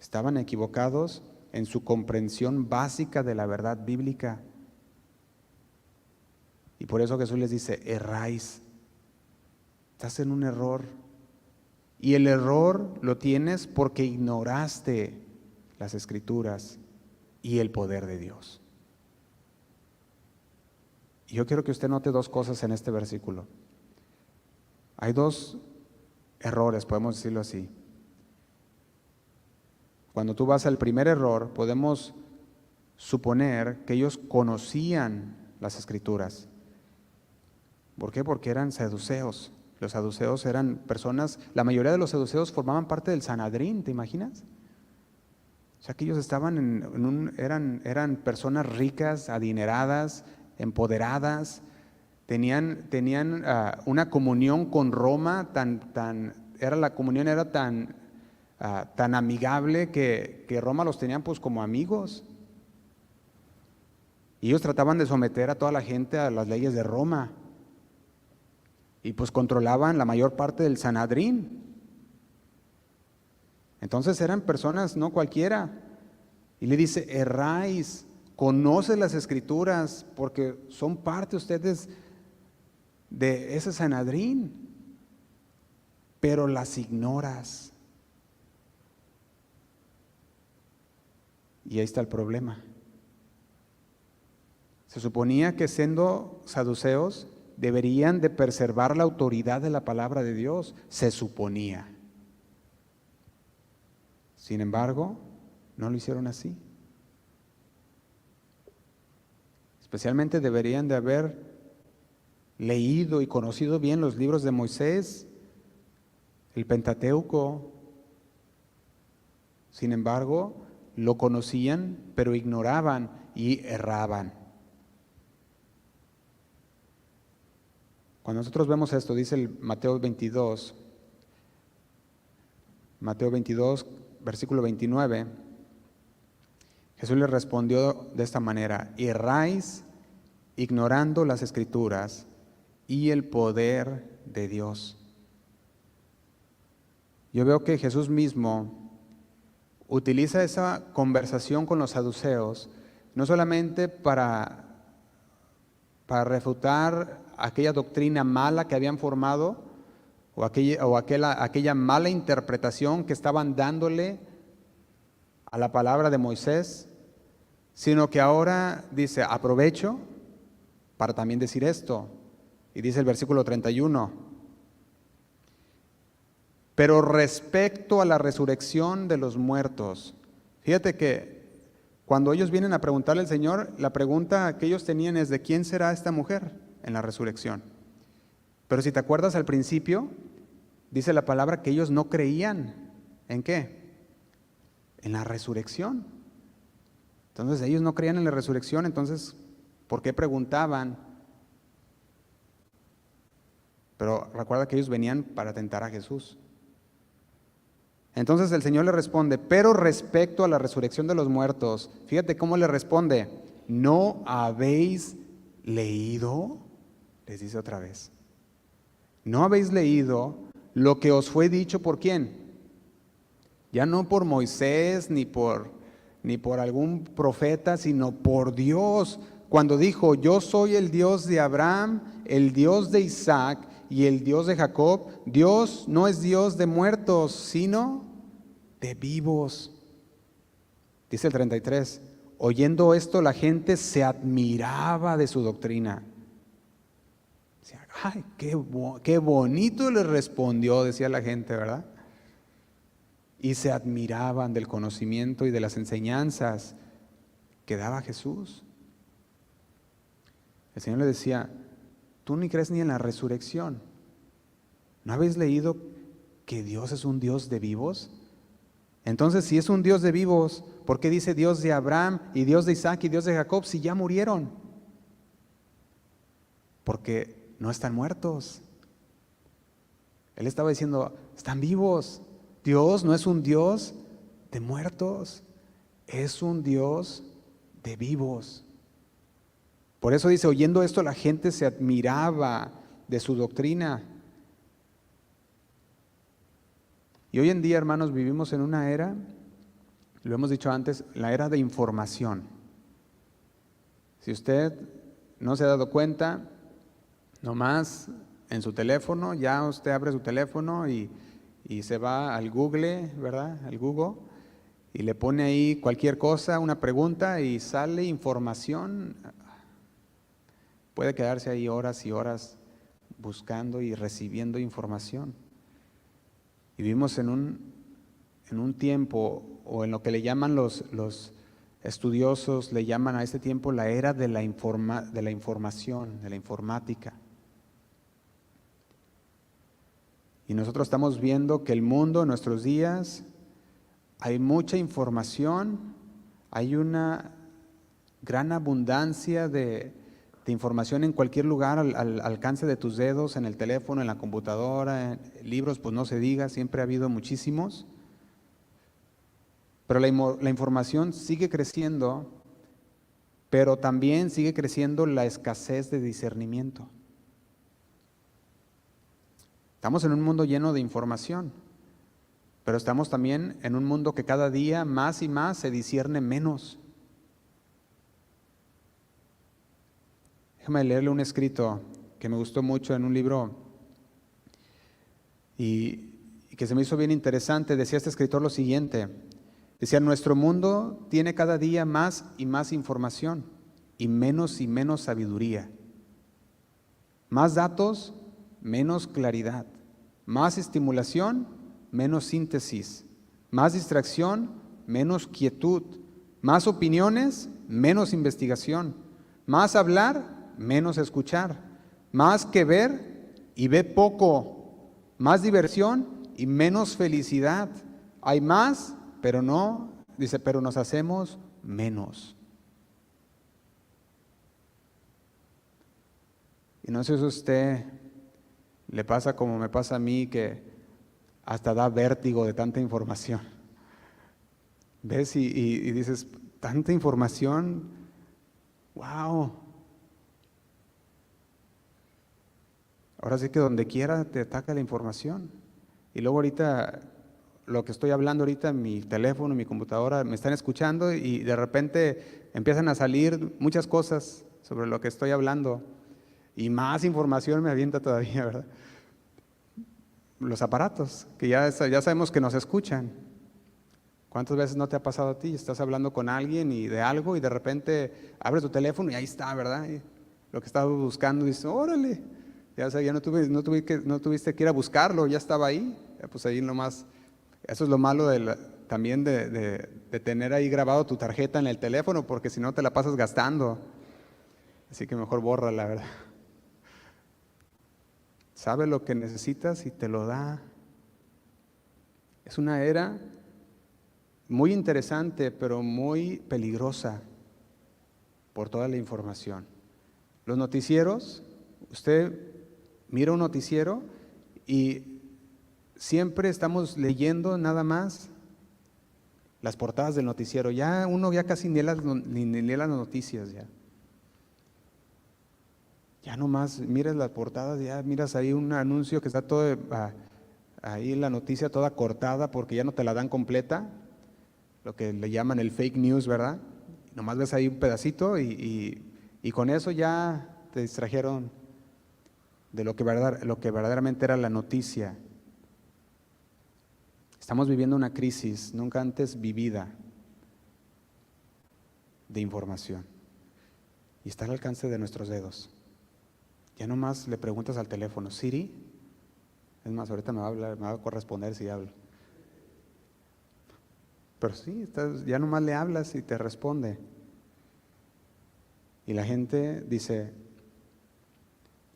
Estaban equivocados en su comprensión básica de la verdad bíblica. Y por eso Jesús les dice, erráis, estás en un error. Y el error lo tienes porque ignoraste las Escrituras y el poder de Dios. Y yo quiero que usted note dos cosas en este versículo. Hay dos errores, podemos decirlo así. Cuando tú vas al primer error, podemos suponer que ellos conocían las Escrituras. ¿Por qué? Porque eran saduceos. Los saduceos eran personas, la mayoría de los saduceos formaban parte del Sanedrín, ¿te imaginas? O sea que ellos estaban eran personas ricas, adineradas, empoderadas, tenían una comunión con Roma la comunión era tan amigable que Roma los tenían pues como amigos. Y ellos trataban de someter a toda la gente a las leyes de Roma. Y pues controlaban la mayor parte del Sanedrín. Entonces eran personas no cualquiera. Y le dice, erráis, conoce las Escrituras, porque son parte ustedes de ese Sanedrín, pero las ignoras. Y ahí está el problema. Se suponía que siendo saduceos deberían de preservar la autoridad de la palabra de Dios, se suponía. Sin embargo, no lo hicieron así. Especialmente deberían de haber leído y conocido bien los libros de Moisés, el Pentateuco. Sin embargo, lo conocían, pero ignoraban y erraban. Cuando nosotros vemos esto, dice el Mateo 22, versículo 29, Jesús les respondió de esta manera, erráis ignorando las Escrituras y el poder de Dios. Yo veo que Jesús mismo utiliza esa conversación con los saduceos no solamente para refutar aquella doctrina mala que habían formado o aquella mala interpretación que estaban dándole a la palabra de Moisés, sino que ahora dice, aprovecho para también decir esto. Y dice el versículo 31, pero respecto a la resurrección de los muertos, fíjate que cuando ellos vienen a preguntarle al Señor, la pregunta que ellos tenían es, ¿de quién será esta mujer en la resurrección? Pero si te acuerdas al principio, dice la palabra que ellos no creían. ¿En qué? En la resurrección. Entonces ellos no creían en la resurrección, entonces, ¿por qué preguntaban? Pero recuerda que ellos venían para tentar a Jesús. Entonces el Señor le responde, pero respecto a la resurrección de los muertos, fíjate cómo le responde, ¿no habéis leído? Les dice otra vez, ¿no habéis leído lo que os fue dicho por quién? Ya no por Moisés ni por algún profeta, sino por Dios, cuando dijo, yo soy el Dios de Abraham, el Dios de Isaac y el Dios de Jacob. Dios no es Dios de muertos, sino de vivos. Dice el 33, oyendo esto la gente se admiraba de su doctrina. Decía, ay, qué bonito le respondió, decía la gente, ¿verdad? Y se admiraban del conocimiento y de las enseñanzas que daba Jesús. El Señor le decía, tú ni crees ni en la resurrección. ¿No habéis leído que Dios es un Dios de vivos? Entonces, si es un Dios de vivos, ¿por qué dice Dios de Abraham y Dios de Isaac y Dios de Jacob si ya murieron? Porque no están muertos. Él estaba diciendo, están vivos. Dios no es un Dios de muertos, es un Dios de vivos. Por eso dice, oyendo esto la gente se admiraba de su doctrina. Y hoy en día, hermanos, vivimos en una era, lo hemos dicho antes, la era de información. Si usted no se ha dado cuenta, nomás en su teléfono, ya usted abre su teléfono y se va al Google, ¿verdad? Al Google, y le pone ahí cualquier cosa, una pregunta, y sale información. Puede quedarse ahí horas y horas buscando y recibiendo información. Y vivimos en un tiempo, o en lo que le llaman los estudiosos, le llaman a este tiempo la era de la información, de la informática. Y nosotros estamos viendo que el mundo en nuestros días, hay mucha información, hay una gran abundancia de información en cualquier lugar, al alcance de tus dedos, en el teléfono, en la computadora, en libros, pues no se diga, siempre ha habido muchísimos. Pero la información sigue creciendo, pero también sigue creciendo la escasez de discernimiento. Estamos en un mundo lleno de información, pero estamos también en un mundo que cada día más y más se discierne menos. Déjame leerle un escrito que me gustó mucho en un libro y que se me hizo bien interesante. Decía este escritor lo siguiente, decía, nuestro mundo tiene cada día más y más información y menos sabiduría. Más datos, menos claridad. Más estimulación, menos síntesis. Más distracción, menos quietud. Más opiniones, menos investigación. Más hablar, menos escuchar. Más que ver y ve poco. Más diversión y menos felicidad. Hay más, pero no, dice, pero nos hacemos menos. Y no sé si a usted le pasa como me pasa a mí, que hasta da vértigo de tanta información. ¿Ves? Y dices, tanta información, wow. Ahora sí que donde quiera te ataca la información. Y luego ahorita, lo que estoy hablando ahorita en mi teléfono, en mi computadora, me están escuchando y de repente empiezan a salir muchas cosas sobre lo que estoy hablando. Y más información me avienta todavía, ¿verdad? Los aparatos, que ya sabemos que nos escuchan. ¿Cuántas veces no te ha pasado a ti? Estás hablando con alguien y de algo y de repente abres tu teléfono y ahí está, ¿verdad? Y lo que estabas buscando, dices, órale, ya, o sea, ya no tuviste que ir a buscarlo, ya estaba ahí. Pues ahí nomás, eso es lo malo también de tener ahí grabado tu tarjeta en el teléfono, porque si no te la pasas gastando. Así que mejor borra, la verdad. Sabe lo que necesitas y te lo da. Es una era muy interesante, pero muy peligrosa por toda la información. Los noticieros, usted mira un noticiero y siempre estamos leyendo nada más las portadas del noticiero. Ya uno ya casi ni lee las noticias ya. Ya nomás miras las portadas, ya miras ahí un anuncio que está todo, ahí la noticia toda cortada porque ya no te la dan completa, lo que le llaman el fake news, ¿verdad? Nomás ves ahí un pedacito y con eso ya te distrajeron de lo que verdaderamente era la noticia. Estamos viviendo una crisis nunca antes vivida de información y está al alcance de nuestros dedos. Ya nomás le preguntas al teléfono, Siri, es más, ahorita me va a corresponder si hablo. Pero sí, ya nomás le hablas y te responde. Y la gente dice,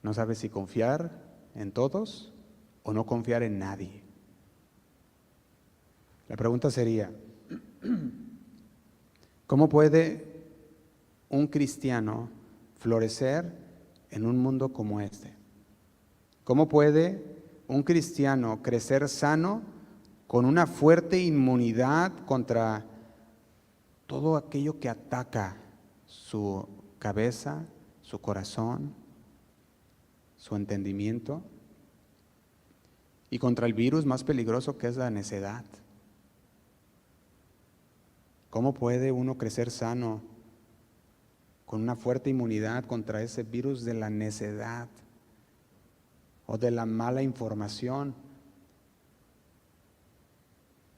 no sabe si confiar en todos o no confiar en nadie. La pregunta sería, ¿cómo puede un cristiano florecer en un mundo como este? ¿Cómo puede un cristiano crecer sano con una fuerte inmunidad contra todo aquello que ataca su cabeza, su corazón, su entendimiento y contra el virus más peligroso que es la necedad? ¿Cómo puede uno crecer sano con una fuerte inmunidad contra ese virus de la necedad o de la mala información?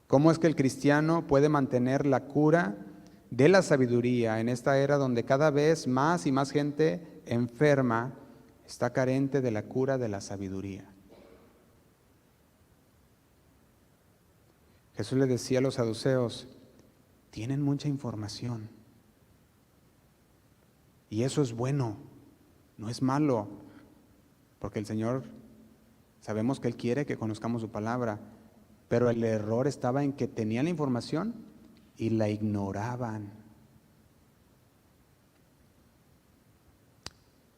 ¿Cómo es que el cristiano puede mantener la cura de la sabiduría en esta era donde cada vez más y más gente enferma está carente de la cura de la sabiduría? Jesús le decía a los saduceos, tienen mucha información y eso es bueno, no es malo, porque el Señor, sabemos que Él quiere que conozcamos su palabra, pero el error estaba en que tenían la información y la ignoraban.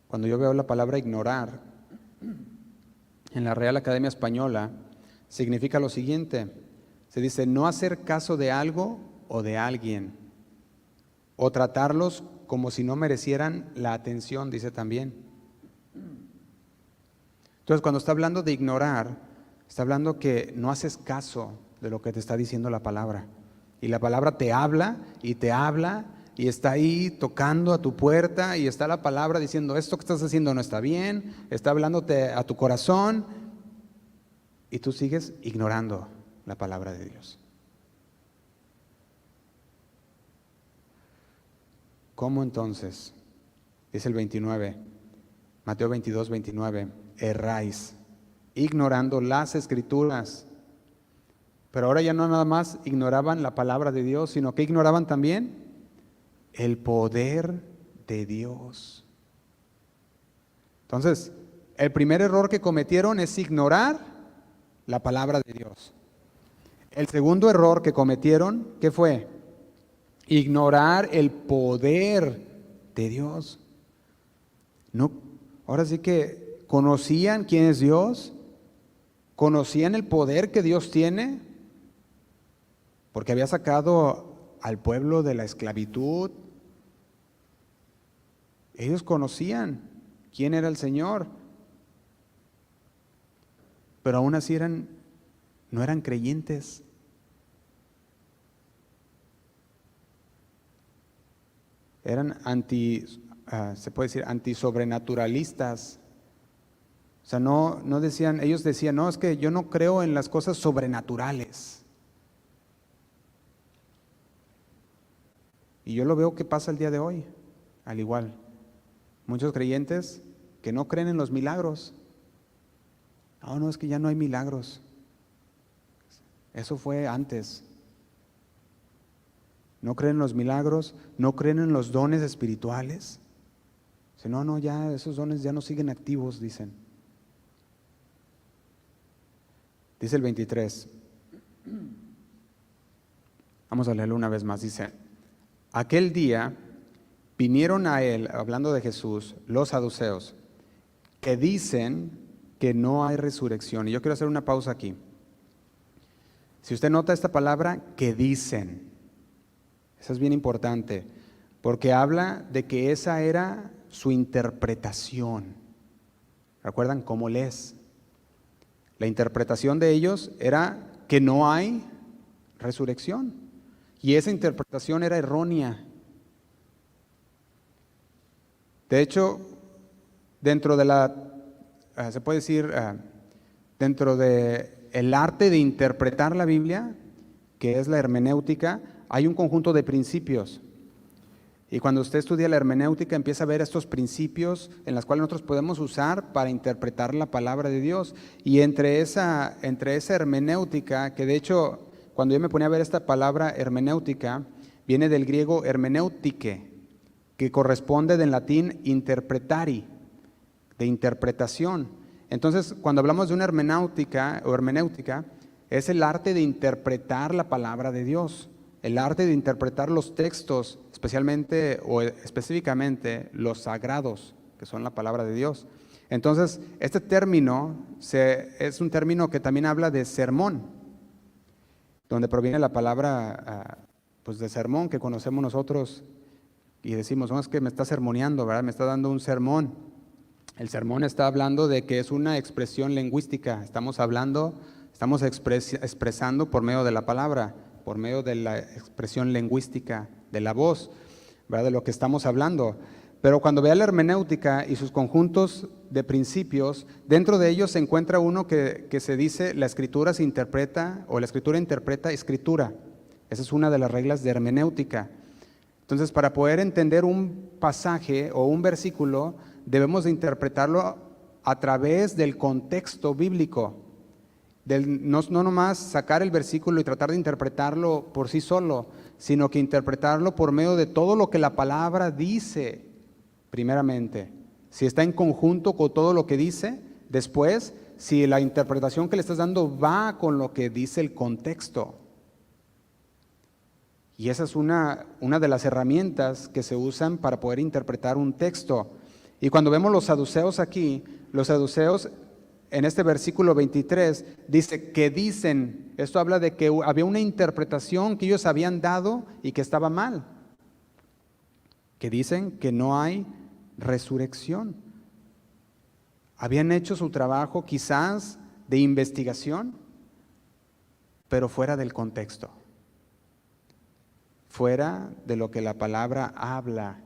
Cuando yo veo la palabra ignorar en la Real Academia Española, significa lo siguiente: se dice no hacer caso de algo o de alguien, o tratarlos como si no merecieran la atención, dice también. Entonces, cuando está hablando de ignorar, está hablando que no haces caso de lo que te está diciendo la palabra. Y la palabra te habla y te habla y está ahí tocando a tu puerta y está la palabra diciendo esto que estás haciendo no está bien, está hablándote a tu corazón y tú sigues ignorando la palabra de Dios. ¿Cómo entonces? Dice el 29, Mateo 22, 29, erráis, ignorando las Escrituras. Pero ahora ya no nada más ignoraban la palabra de Dios, sino que ignoraban también el poder de Dios. Entonces, el primer error que cometieron es ignorar la palabra de Dios. El segundo error que cometieron, ¿qué fue? Ignorar el poder de Dios. No, ahora sí que conocían quién es Dios, conocían el poder que Dios tiene, porque había sacado al pueblo de la esclavitud. Ellos conocían quién era el Señor, pero aún así no eran creyentes. Eran se puede decir, antisobrenaturalistas. O sea, no decían, ellos decían, no, es que yo no creo en las cosas sobrenaturales. Y yo lo veo que pasa el día de hoy, al igual. Muchos creyentes que no creen en los milagros. No, es que ya no hay milagros. Eso fue antes. No creen en los milagros, no creen en los dones espirituales. No, ya esos dones ya no siguen activos, dicen. Dice el 23. Vamos a leerlo una vez más. Dice: aquel día vinieron a él, hablando de Jesús, los saduceos, que dicen que no hay resurrección. Y yo quiero hacer una pausa aquí. Si usted nota esta palabra, que dicen, eso es bien importante, porque habla de que esa era su interpretación. ¿Recuerdan cómo lees? La interpretación de ellos era que no hay resurrección. Y esa interpretación era errónea. De hecho, dentro de se puede decir, dentro de el arte de interpretar la Biblia, que es la hermenéutica, hay un conjunto de principios. Y cuando usted estudia la hermenéutica, empieza a ver estos principios en los cuales nosotros podemos usar para interpretar la palabra de Dios. Y entre esa hermenéutica, que de hecho, cuando yo me ponía a ver esta palabra hermenéutica, viene del griego hermeneutike, que corresponde del latín interpretari, de interpretación. Entonces, cuando hablamos de una hermenéutica o hermenéutica, es el arte de interpretar la palabra de Dios, el arte de interpretar los textos, especialmente o específicamente los sagrados, que son la palabra de Dios. Entonces, este término es un término que también habla de sermón, donde proviene la palabra pues de sermón que conocemos nosotros y decimos, es que me está sermoneando, ¿verdad? Me está dando un sermón. El sermón está hablando de que es una expresión lingüística, estamos expresando por medio de la palabra, por medio de la expresión lingüística, de la voz, ¿verdad? De lo que estamos hablando. Pero cuando vea la hermenéutica y sus conjuntos de principios, dentro de ellos se encuentra uno que se dice la escritura se interpreta, o la escritura interpreta escritura. Esa es una de las reglas de hermenéutica. Entonces, para poder entender un pasaje o un versículo, debemos de interpretarlo a través del contexto bíblico. No nomás sacar el versículo y tratar de interpretarlo por sí solo, sino que interpretarlo por medio de todo lo que la palabra dice, primeramente. Si está en conjunto con todo lo que dice, después, si la interpretación que le estás dando va con lo que dice el contexto. Y esa es una de las herramientas que se usan para poder interpretar un texto. Y cuando vemos los saduceos aquí, los saduceos en este versículo 23 dice que dicen, esto habla de que había una interpretación que ellos habían dado y que estaba mal. Que dicen que no hay resurrección. Habían hecho su trabajo quizás de investigación, pero fuera del contexto, fuera de lo que la palabra habla.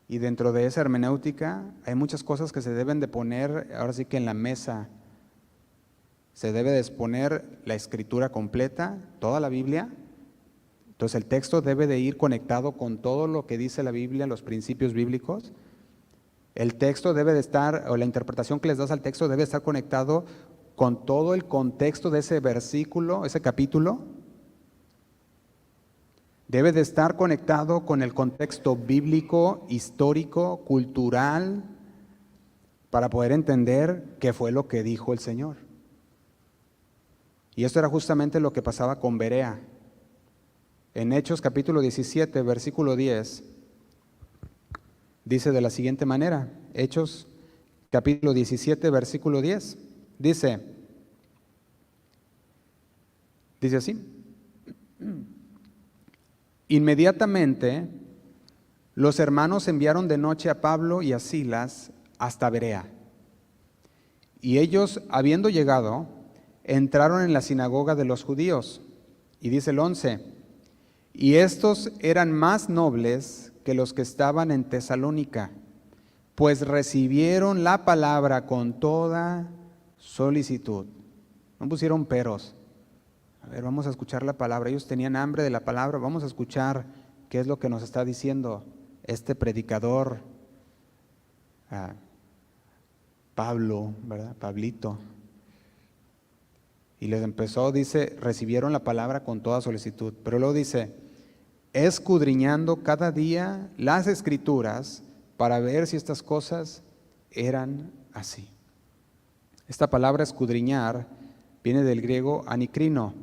Y dentro de esa hermenéutica hay muchas cosas que se deben de poner, ahora sí que en la mesa. Se debe de exponer la escritura completa, toda la Biblia. Entonces el texto debe de ir conectado con todo lo que dice la Biblia, los principios bíblicos. El texto debe de estar, o la interpretación que les das al texto debe estar conectado con todo el contexto de ese versículo, ese capítulo. Debe de estar conectado con el contexto bíblico, histórico, cultural, para poder entender qué fue lo que dijo el Señor. Y esto era justamente lo que pasaba con Berea. En Hechos capítulo 17, versículo 10, dice de la siguiente manera, Hechos capítulo 17, versículo 10, dice así: inmediatamente los hermanos enviaron de noche a Pablo y a Silas hasta Berea. Y ellos, habiendo llegado, entraron en la sinagoga de los judíos. Y dice el 11, y estos eran más nobles que los que estaban en Tesalónica, pues recibieron la palabra con toda solicitud. No pusieron peros. A ver, vamos a escuchar la palabra. Ellos tenían hambre de la palabra, vamos a escuchar ¿qué es lo que nos está diciendo este predicador, Pablo, ¿verdad? Pablito? Y les empezó, dice, recibieron la palabra con toda solicitud. Pero luego dice, escudriñando cada día las Escrituras para ver si estas cosas eran así. Esta palabra escudriñar viene del griego anikrino,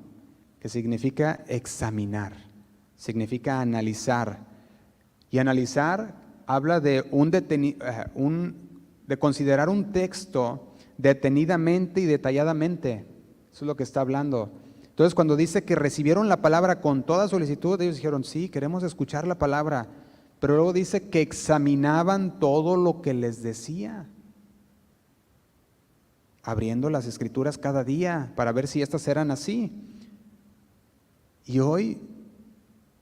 que significa examinar, significa analizar. Y analizar habla de de considerar un texto detenidamente y detalladamente. Eso es lo que está hablando. Entonces, cuando dice que recibieron la palabra con toda solicitud, ellos dijeron, sí, queremos escuchar la palabra. Pero luego dice que examinaban todo lo que les decía, abriendo las Escrituras cada día para ver si estas eran así. Y hoy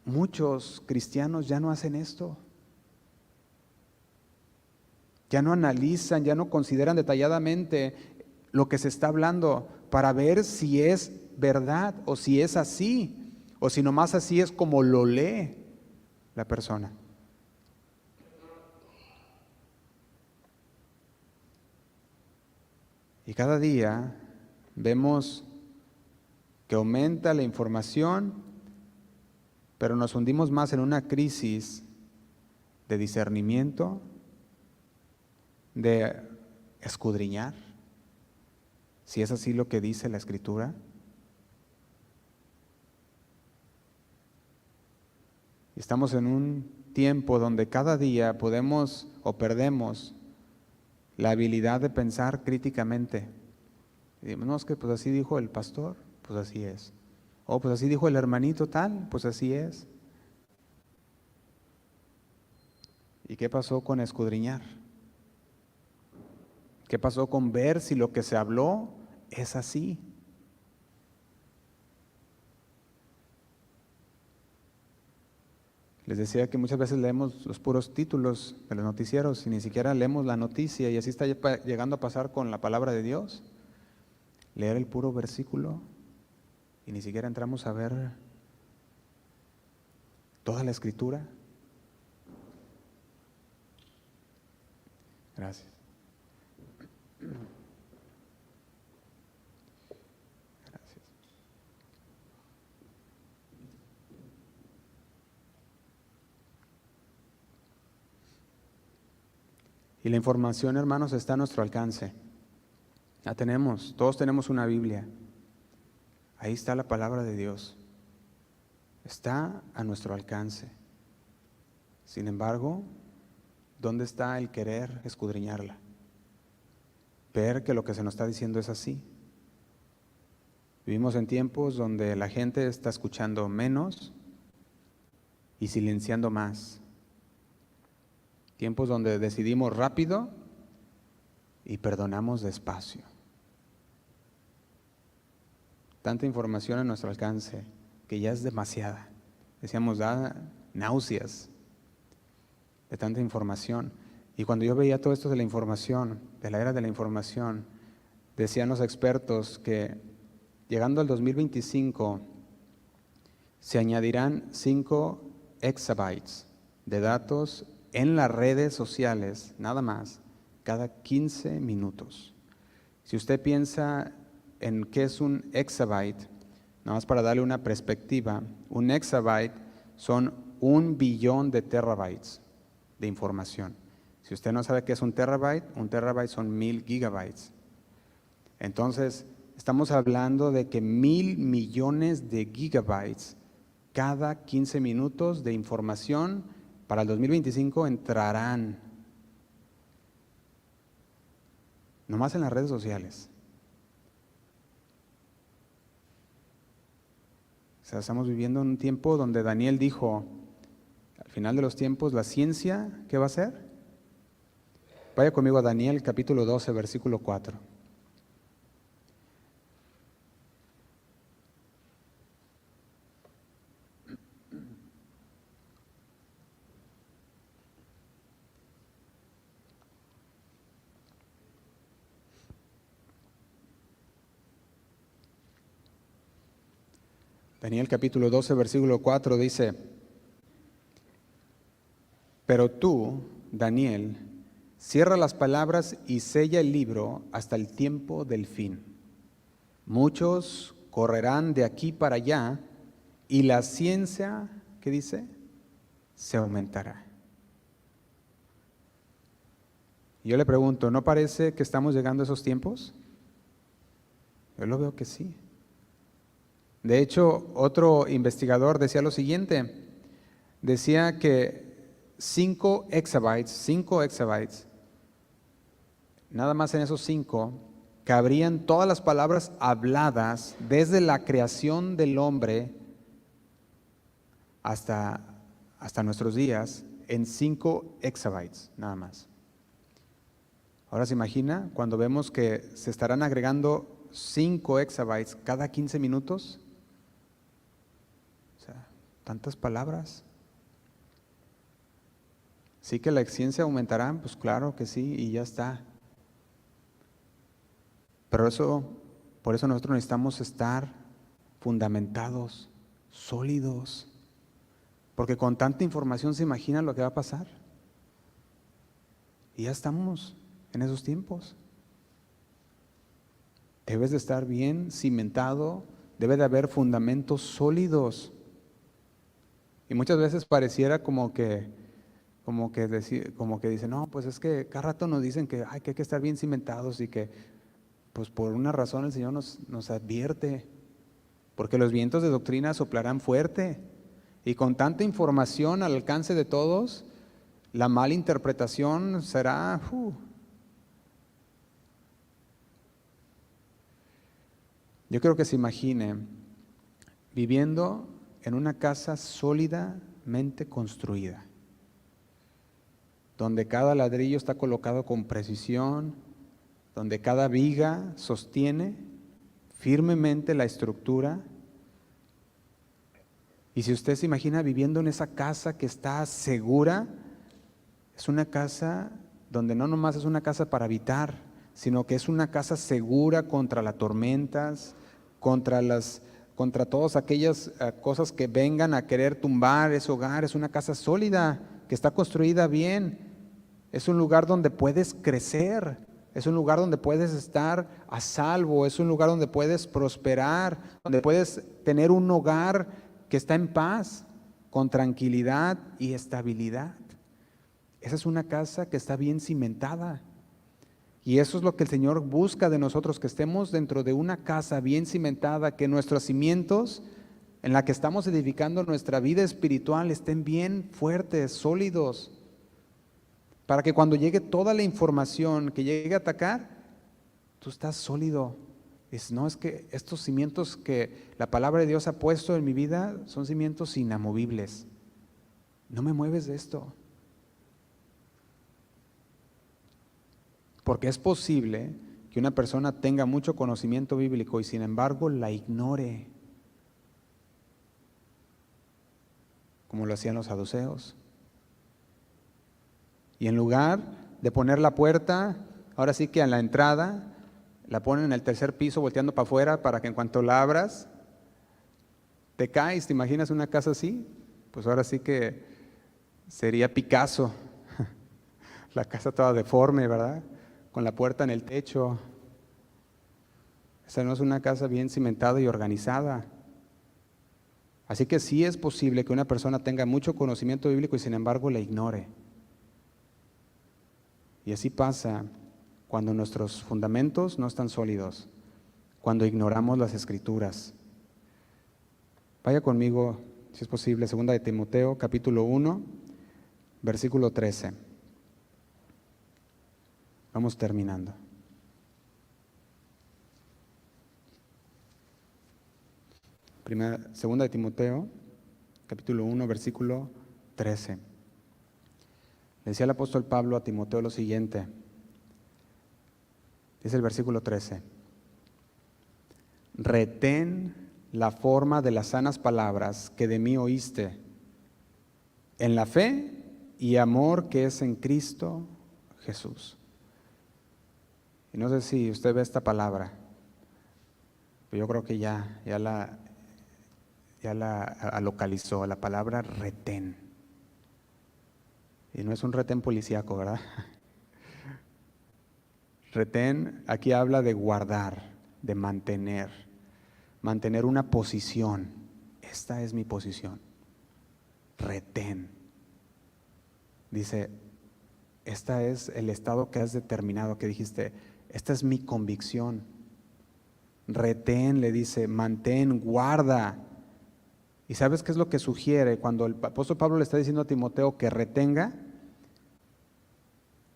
muchos cristianos ya no hacen esto. Ya no analizan, ya no consideran detalladamente lo que se está hablando para ver si es verdad o si es así, o si nomás así es como lo lee la persona. Y cada día vemos que aumenta la información, pero nos hundimos más en una crisis de discernimiento, de escudriñar, si es así lo que dice la Escritura. Estamos en un tiempo donde cada día podemos o perdemos la habilidad de pensar críticamente. Y decimos, no, es que pues así dijo el pastor, pues así es. O pues así dijo el hermanito tal, pues así es. ¿Y qué pasó con escudriñar? ¿Qué pasó con ver si lo que se habló es así? Les decía que muchas veces leemos los puros títulos de los noticieros y ni siquiera leemos la noticia, y así está llegando a pasar con la palabra de Dios. Leer el puro versículo y ni siquiera entramos a ver toda la Escritura. Gracias. Gracias. Y la información, hermanos, está a nuestro alcance. La tenemos, todos tenemos una Biblia. Ahí está la palabra de Dios. Está a nuestro alcance. Sin embargo, ¿dónde está el querer escudriñarla? Ver que lo que se nos está diciendo es así. Vivimos en tiempos donde la gente está escuchando menos y silenciando más. Tiempos donde decidimos rápido y perdonamos despacio. Tanta información a nuestro alcance que ya es demasiada. Decíamos, da náuseas de tanta información. Y cuando yo veía todo esto de la información, de la era de la información, decían los expertos que llegando al 2025 se añadirán 5 exabytes de datos en las redes sociales, nada más, cada 15 minutos. Si usted piensa en qué es un exabyte, nada más para darle una perspectiva, un exabyte son 1 billón de terabytes de información. Si usted no sabe qué es un terabyte son 1000 gigabytes. Entonces, estamos hablando de que 1000 millones de gigabytes cada 15 minutos de información para el 2025 entrarán. Nomás en las redes sociales. O sea, estamos viviendo en un tiempo donde Daniel dijo, al final de los tiempos, la ciencia, ¿qué va a hacer? Vaya conmigo a Daniel capítulo 12, versículo 4. Daniel capítulo 12, versículo 4 dice, Pero tú, Daniel, cierra las palabras y sella el libro hasta el tiempo del fin. Muchos correrán de aquí para allá y la ciencia, ¿qué dice? Se aumentará. Yo le pregunto, ¿no parece que estamos llegando a esos tiempos? Yo lo veo que sí. De hecho, otro investigador decía lo siguiente, decía que 5 exabytes, nada más en esos 5, cabrían todas las palabras habladas desde la creación del hombre hasta nuestros días en 5 exabytes, nada más. Ahora se imagina cuando vemos que se estarán agregando 5 exabytes cada 15 minutos. O sea, tantas palabras. ¿Sí que la ciencia aumentará? Pues claro que sí, y ya está. Pero por eso nosotros necesitamos estar fundamentados, sólidos. Porque con tanta información se imagina lo que va a pasar. Y ya estamos en esos tiempos. Debes de estar bien cimentado, debe de haber fundamentos sólidos. Y muchas veces pareciera como que dicen, no, pues es que cada rato nos dicen que hay que estar bien cimentados y que pues por una razón el Señor nos advierte, porque los vientos de doctrina soplarán fuerte y con tanta información al alcance de todos, la mala interpretación será... Yo creo que se imagine viviendo en una casa sólidamente construida, donde cada ladrillo está colocado con precisión, donde cada viga sostiene firmemente la estructura. Y si usted se imagina viviendo en esa casa que está segura, es una casa donde no nomás es una casa para habitar, sino que es una casa segura contra las tormentas, contra todas aquellas cosas que vengan a querer tumbar ese hogar. Es una casa sólida, que está construida bien. Es un lugar donde puedes crecer, es un lugar donde puedes estar a salvo, es un lugar donde puedes prosperar, donde puedes tener un hogar que está en paz, con tranquilidad y estabilidad. Esa es una casa que está bien cimentada. Y eso es lo que el Señor busca de nosotros, que estemos dentro de una casa bien cimentada, que nuestros cimientos en la que estamos edificando nuestra vida espiritual estén bien fuertes, sólidos, para que cuando llegue toda la información que llegue a atacar, tú estás sólido. Es que estos cimientos que la palabra de Dios ha puesto en mi vida son cimientos inamovibles. No me mueves de esto. Porque es posible que una persona tenga mucho conocimiento bíblico y sin embargo la ignore, como lo hacían los saduceos. Y en lugar de poner la puerta, ahora sí que a la entrada, la ponen en el tercer piso volteando para afuera para que en cuanto la abras, te caes. ¿Te imaginas una casa así? Pues ahora sí que sería Picasso, la casa toda deforme, ¿verdad? Con la puerta en el techo. Esa no es una casa bien cimentada y organizada. Así que sí es posible que una persona tenga mucho conocimiento bíblico y sin embargo la ignore. Y así pasa cuando nuestros fundamentos no están sólidos, cuando ignoramos las Escrituras. Vaya conmigo, si es posible, 2 de Timoteo, capítulo 1, versículo 13. Vamos terminando. Segunda de Timoteo, capítulo 1, versículo 13. Decía el apóstol Pablo a Timoteo lo siguiente. Dice el versículo 13. Retén la forma de las sanas palabras que de mí oíste, en la fe y amor que es en Cristo Jesús. Y no sé si usted ve esta palabra, pero yo creo que ya la localizó, la palabra retén. Y no es un retén policíaco, ¿verdad? Retén aquí habla de guardar, de mantener una posición. Esta es mi posición. Retén. Dice, este es el estado que has determinado, que dijiste, esta es mi convicción. Retén, le dice, mantén, guarda. ¿Y sabes qué es lo que sugiere cuando el apóstol Pablo le está diciendo a Timoteo que retenga?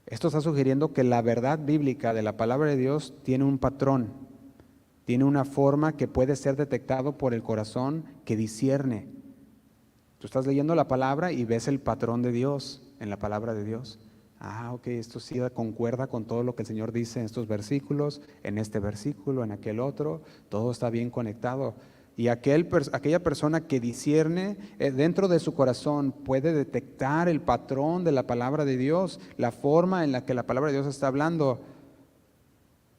Esto está sugiriendo que la verdad bíblica de la palabra de Dios tiene un patrón, tiene una forma que puede ser detectado por el corazón que discierne. Tú estás leyendo la palabra y ves el patrón de Dios en la palabra de Dios. Ok, esto sí concuerda con todo lo que el Señor dice en estos versículos, en este versículo, en aquel otro, todo está bien conectado. Y aquella persona que discierne dentro de su corazón puede detectar el patrón de la palabra de Dios, la forma en la que la palabra de Dios está hablando.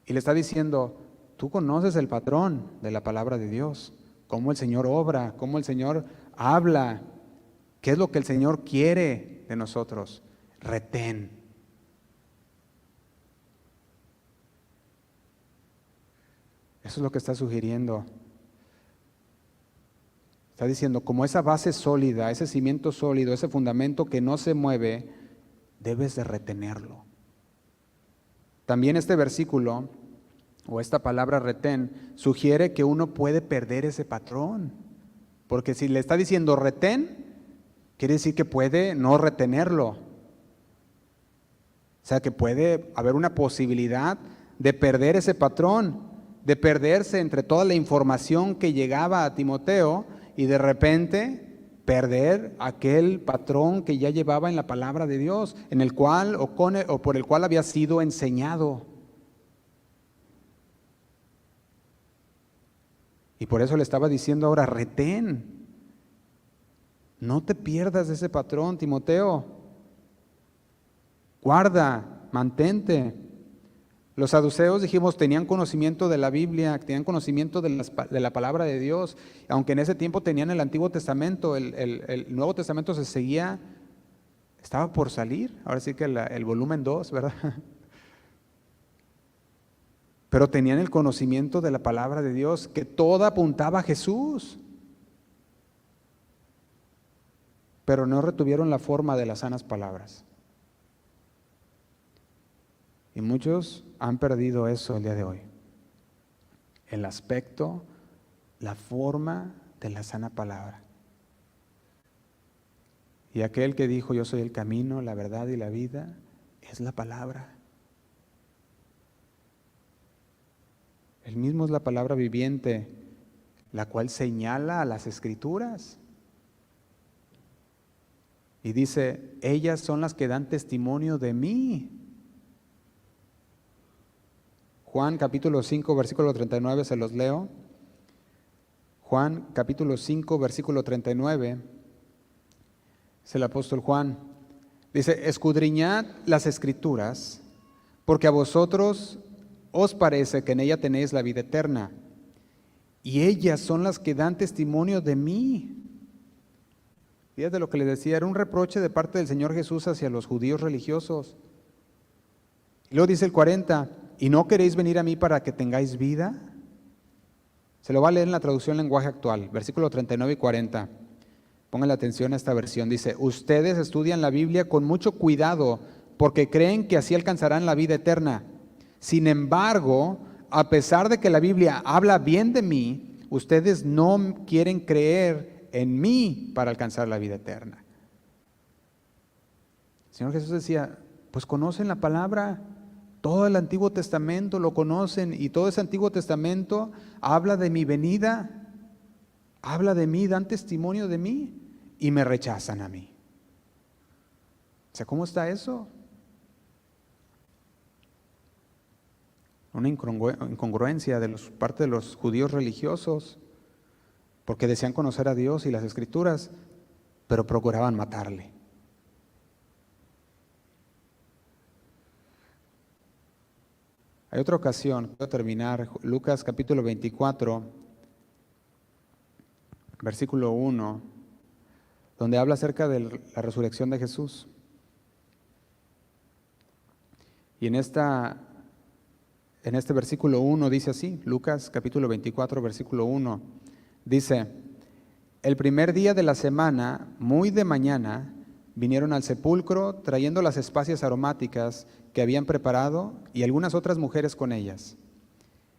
Y le está diciendo, tú conoces el patrón de la palabra de Dios, cómo el Señor obra, cómo el Señor habla, qué es lo que el Señor quiere de nosotros. Retén. Eso es lo que está sugiriendo. Está diciendo, como esa base sólida, ese cimiento sólido, ese fundamento que no se mueve, debes de retenerlo. También este versículo, o esta palabra retén, sugiere que uno puede perder ese patrón. Porque si le está diciendo retén, quiere decir que puede no retenerlo. O sea, que puede haber una posibilidad de perder ese patrón, de perderse entre toda la información que llegaba a Timoteo y de repente perder aquel patrón que ya llevaba en la palabra de Dios, en el cual o por el cual había sido enseñado. Y por eso le estaba diciendo ahora, retén. No te pierdas de ese patrón, Timoteo. Guarda, mantente. Los saduceos, dijimos, tenían conocimiento de la Biblia, tenían conocimiento de la palabra de Dios, aunque en ese tiempo tenían el Antiguo Testamento, el Nuevo Testamento se seguía, estaba por salir, ahora sí que el volumen 2, ¿verdad? Pero tenían el conocimiento de la palabra de Dios, que toda apuntaba a Jesús, pero no retuvieron la forma de las sanas palabras. Y muchos han perdido eso el día de hoy. El aspecto, la forma de la sana palabra. Y aquel que dijo, yo soy el camino, la verdad y la vida, es la palabra. Él mismo es la palabra viviente, la cual señala a las Escrituras. Y dice, ellas son las que dan testimonio de mí. Juan capítulo 5, versículo 39, se los leo. Juan capítulo 5, versículo 39, es el apóstol Juan. Dice, escudriñad las Escrituras, porque a vosotros os parece que en ella tenéis la vida eterna, y ellas son las que dan testimonio de mí. Fíjate lo que le decía, era un reproche de parte del Señor Jesús hacia los judíos religiosos. Y luego dice el 40, ¿y no queréis venir a mí para que tengáis vida? Se lo va a leer en la traducción lenguaje actual, versículo 39 y 40. Pónganle atención a esta versión. Dice, ustedes estudian la Biblia con mucho cuidado porque creen que así alcanzarán la vida eterna. Sin embargo, a pesar de que la Biblia habla bien de mí, ustedes no quieren creer en mí para alcanzar la vida eterna. El Señor Jesús decía, pues conocen la palabra, todo el Antiguo Testamento lo conocen y todo ese Antiguo Testamento habla de mi venida, habla de mí, dan testimonio de mí y me rechazan a mí. O sea, ¿cómo está eso? Una incongruencia de parte de los judíos religiosos, porque decían conocer a Dios y las Escrituras, pero procuraban matarle. Hay otra ocasión, quiero terminar, Lucas capítulo 24, versículo 1, donde habla acerca de la resurrección de Jesús. Y en este versículo 1 dice así, Lucas capítulo 24, versículo 1, dice: el primer día de la semana, muy de mañana, vinieron al sepulcro trayendo las especias aromáticas que habían preparado y algunas otras mujeres con ellas.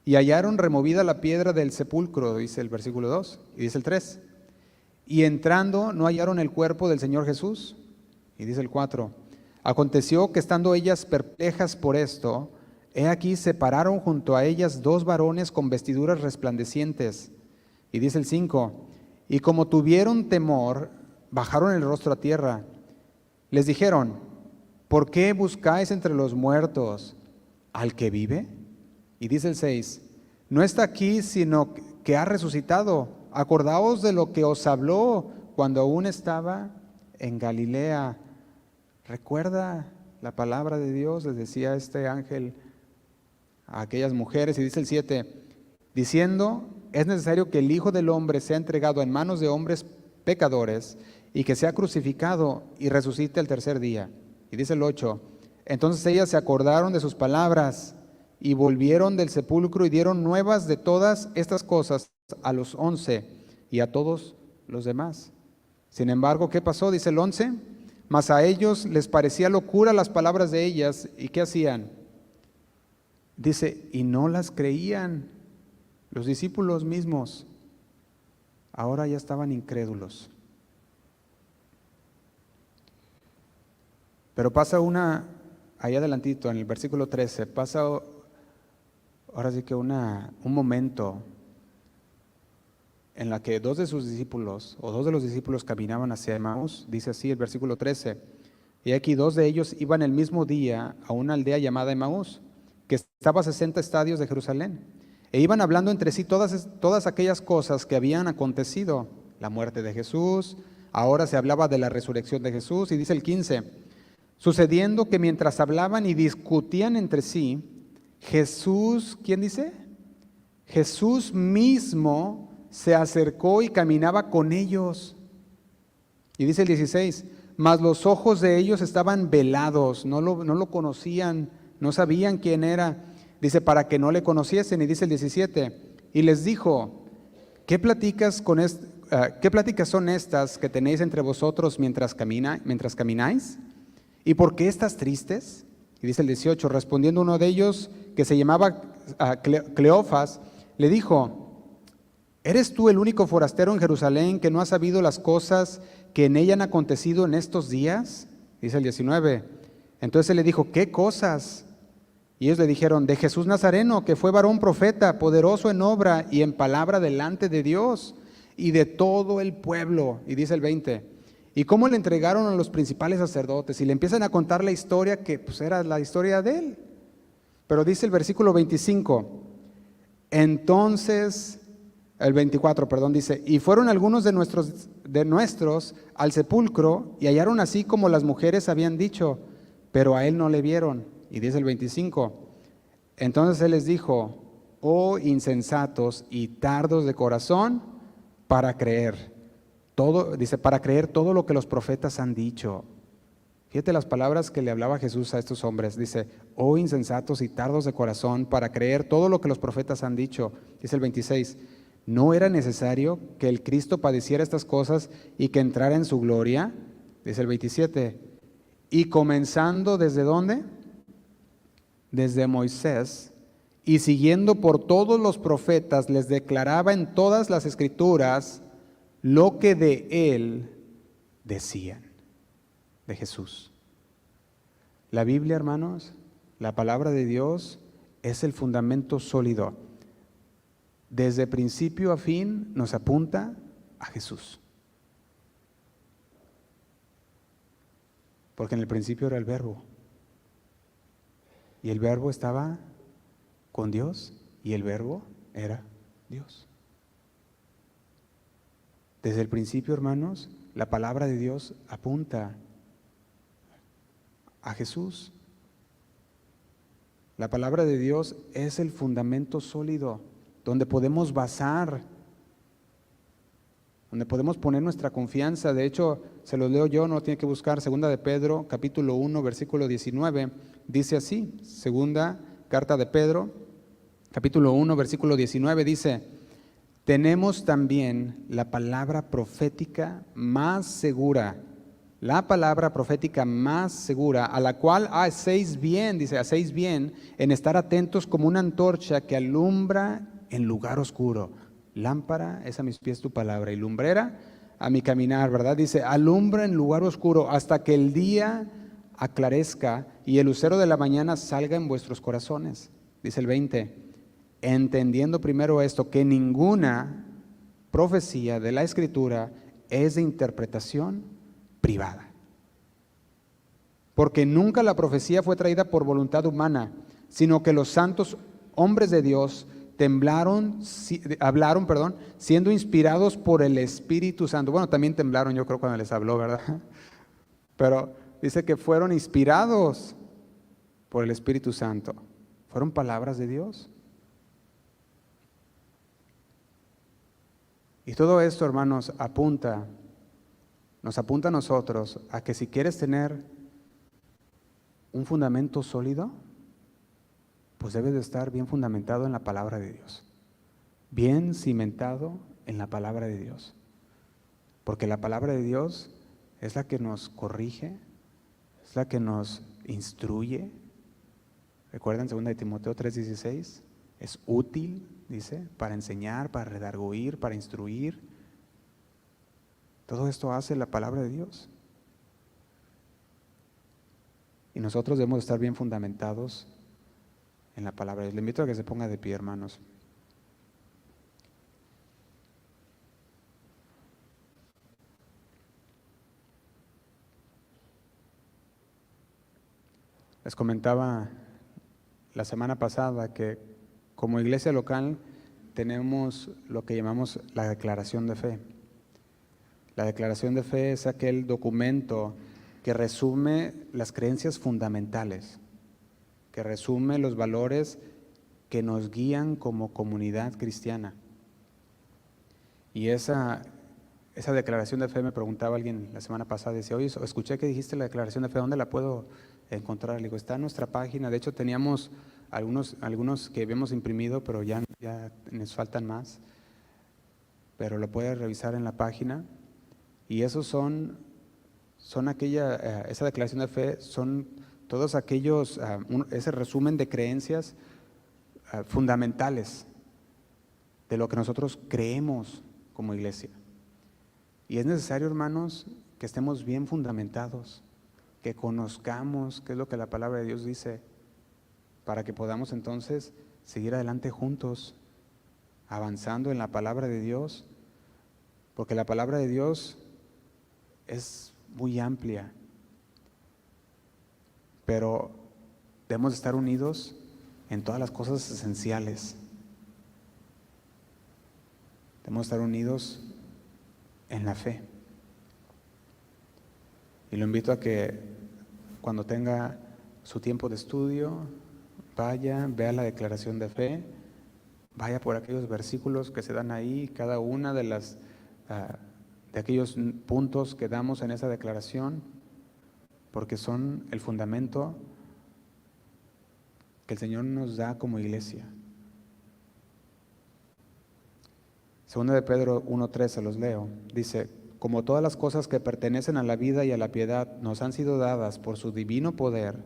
Y hallaron removida la piedra del sepulcro, dice el versículo 2, y dice el 3. Y entrando no hallaron el cuerpo del Señor Jesús, y dice el 4. Aconteció que estando ellas perplejas por esto, he aquí se pararon junto a ellas dos varones con vestiduras resplandecientes, y dice el 5. Y como tuvieron temor, bajaron el rostro a tierra. Les dijeron: ¿por qué buscáis entre los muertos al que vive? Y dice el 6, no está aquí, sino que ha resucitado. Acordaos de lo que os habló cuando aún estaba en Galilea. Recuerda la palabra de Dios, les decía este ángel a aquellas mujeres. Y dice el 7, diciendo: es necesario que el Hijo del Hombre sea entregado en manos de hombres pecadores y que sea crucificado y resucite el tercer día. Y dice el 8, entonces ellas se acordaron de sus palabras y volvieron del sepulcro y dieron nuevas de todas estas cosas a los 11 y a todos los demás. Sin embargo, ¿qué pasó? Dice el 11, mas a ellos les parecía locura las palabras de ellas. ¿Y qué hacían? Dice, y no las creían. Los discípulos mismos ahora ya estaban incrédulos. Pero pasa ahí adelantito, en el versículo 13, pasa ahora sí que un momento en la que dos de sus discípulos, o dos de los discípulos caminaban hacia Emaús. Dice así el versículo 13, y aquí dos de ellos iban el mismo día a una aldea llamada Emaús, que estaba a 60 estadios de Jerusalén, e iban hablando entre sí todas aquellas cosas que habían acontecido, la muerte de Jesús, ahora se hablaba de la resurrección de Jesús. Y dice el 15, sucediendo que mientras hablaban y discutían entre sí, Jesús, ¿quién dice? Jesús mismo se acercó y caminaba con ellos. Y dice el 16, mas los ojos de ellos estaban velados, no lo conocían, no sabían quién era. Dice, para que no le conociesen. Y dice el 17, y les dijo, ¿qué pláticas son estas que tenéis entre vosotros mientras camináis? ¿Y por qué estás tristes? Y dice el 18, respondiendo uno de ellos, que se llamaba Cleofas, le dijo, ¿eres tú el único forastero en Jerusalén que no ha sabido las cosas que en ella han acontecido en estos días? Dice el 19, entonces él le dijo, ¿qué cosas? Y ellos le dijeron, de Jesús Nazareno, que fue varón profeta, poderoso en obra y en palabra delante de Dios y de todo el pueblo. Y dice el 20, y cómo le entregaron a los principales sacerdotes, y le empiezan a contar la historia que pues era la historia de él. Pero dice el versículo 25, entonces, el 24, perdón, dice, y fueron algunos de nuestros al sepulcro y hallaron así como las mujeres habían dicho, pero a él no le vieron. Y dice el 25, entonces él les dijo, oh insensatos y tardos de corazón para creer. Para creer todo lo que los profetas han dicho. Fíjate las palabras que le hablaba Jesús a estos hombres. Dice, oh insensatos y tardos de corazón para creer todo lo que los profetas han dicho. Dice el 26, ¿no era necesario que el Cristo padeciera estas cosas y que entrara en su gloria? Dice el 27, y comenzando ¿desde dónde? Desde Moisés, y siguiendo por todos los profetas, les declaraba en todas las escrituras lo que de él decían, de Jesús. La Biblia, hermanos, la palabra de Dios es el fundamento sólido. Desde principio a fin nos apunta a Jesús. Porque en el principio era el Verbo. Y el Verbo estaba con Dios y el Verbo era Dios. Desde el principio, hermanos, la palabra de Dios apunta a Jesús. La palabra de Dios es el fundamento sólido donde podemos basar donde podemos poner nuestra confianza. De hecho, se los leo yo, no lo tiene que buscar. Segunda de Pedro, capítulo 1, versículo 19, dice así. Segunda carta de Pedro, capítulo 1, versículo 19, dice: tenemos también la palabra profética más segura, la palabra profética más segura, a la cual hacéis bien, dice, hacéis bien en estar atentos como una antorcha que alumbra en lugar oscuro. Lámpara es a mis pies tu palabra y lumbrera a mi caminar, ¿verdad? Dice, alumbra en lugar oscuro hasta que el día aclarezca y el lucero de la mañana salga en vuestros corazones. Dice el 20, entendiendo primero esto, que ninguna profecía de la Escritura es de interpretación privada. Porque nunca la profecía fue traída por voluntad humana, sino que los santos hombres de Dios hablaron, siendo inspirados por el Espíritu Santo. Bueno, también temblaron, yo creo, cuando les habló, ¿verdad? Pero dice que fueron inspirados por el Espíritu Santo. Fueron palabras de Dios. Y todo esto, hermanos, nos apunta a nosotros a que si quieres tener un fundamento sólido, pues debes de estar bien fundamentado en la palabra de Dios, bien cimentado en la palabra de Dios, porque la palabra de Dios es la que nos corrige, es la que nos instruye. ¿Recuerdan 2 de Timoteo 3:16? Es útil, dice, para enseñar, para redarguir, para instruir. Todo esto hace la palabra de Dios. Y nosotros debemos estar bien fundamentados en la palabra. Les invito a que se ponga de pie, hermanos. Les comentaba la semana pasada que como iglesia local tenemos lo que llamamos la declaración de fe. La declaración de fe es aquel documento que resume las creencias fundamentales, que resume los valores que nos guían como comunidad cristiana. Y esa declaración de fe, me preguntaba alguien la semana pasada, decía, oye, escuché que dijiste la declaración de fe, ¿dónde la puedo encontrar? Le digo, está en nuestra página. De hecho, teníamos algunos que habíamos imprimido, pero ya nos faltan más. Pero lo puedes revisar en la página. Y esos esa declaración de fe son todos aquellos, ese resumen de creencias fundamentales de lo que nosotros creemos como iglesia. Y es necesario, hermanos, que estemos bien fundamentados, que conozcamos qué es lo que la palabra de Dios dice, para que podamos entonces seguir adelante juntos, avanzando en la palabra de Dios, porque la palabra de Dios es muy amplia, pero debemos estar unidos en todas las cosas esenciales. Debemos estar unidos en la fe. Y lo invito a que cuando tenga su tiempo de estudio, vea la declaración de fe, vaya por aquellos versículos que se dan ahí, cada una de aquellos puntos que damos en esa declaración, porque son el fundamento que el Señor nos da como iglesia. Segunda de Pedro 1:3, se los leo, dice, como todas las cosas que pertenecen a la vida y a la piedad nos han sido dadas por su divino poder,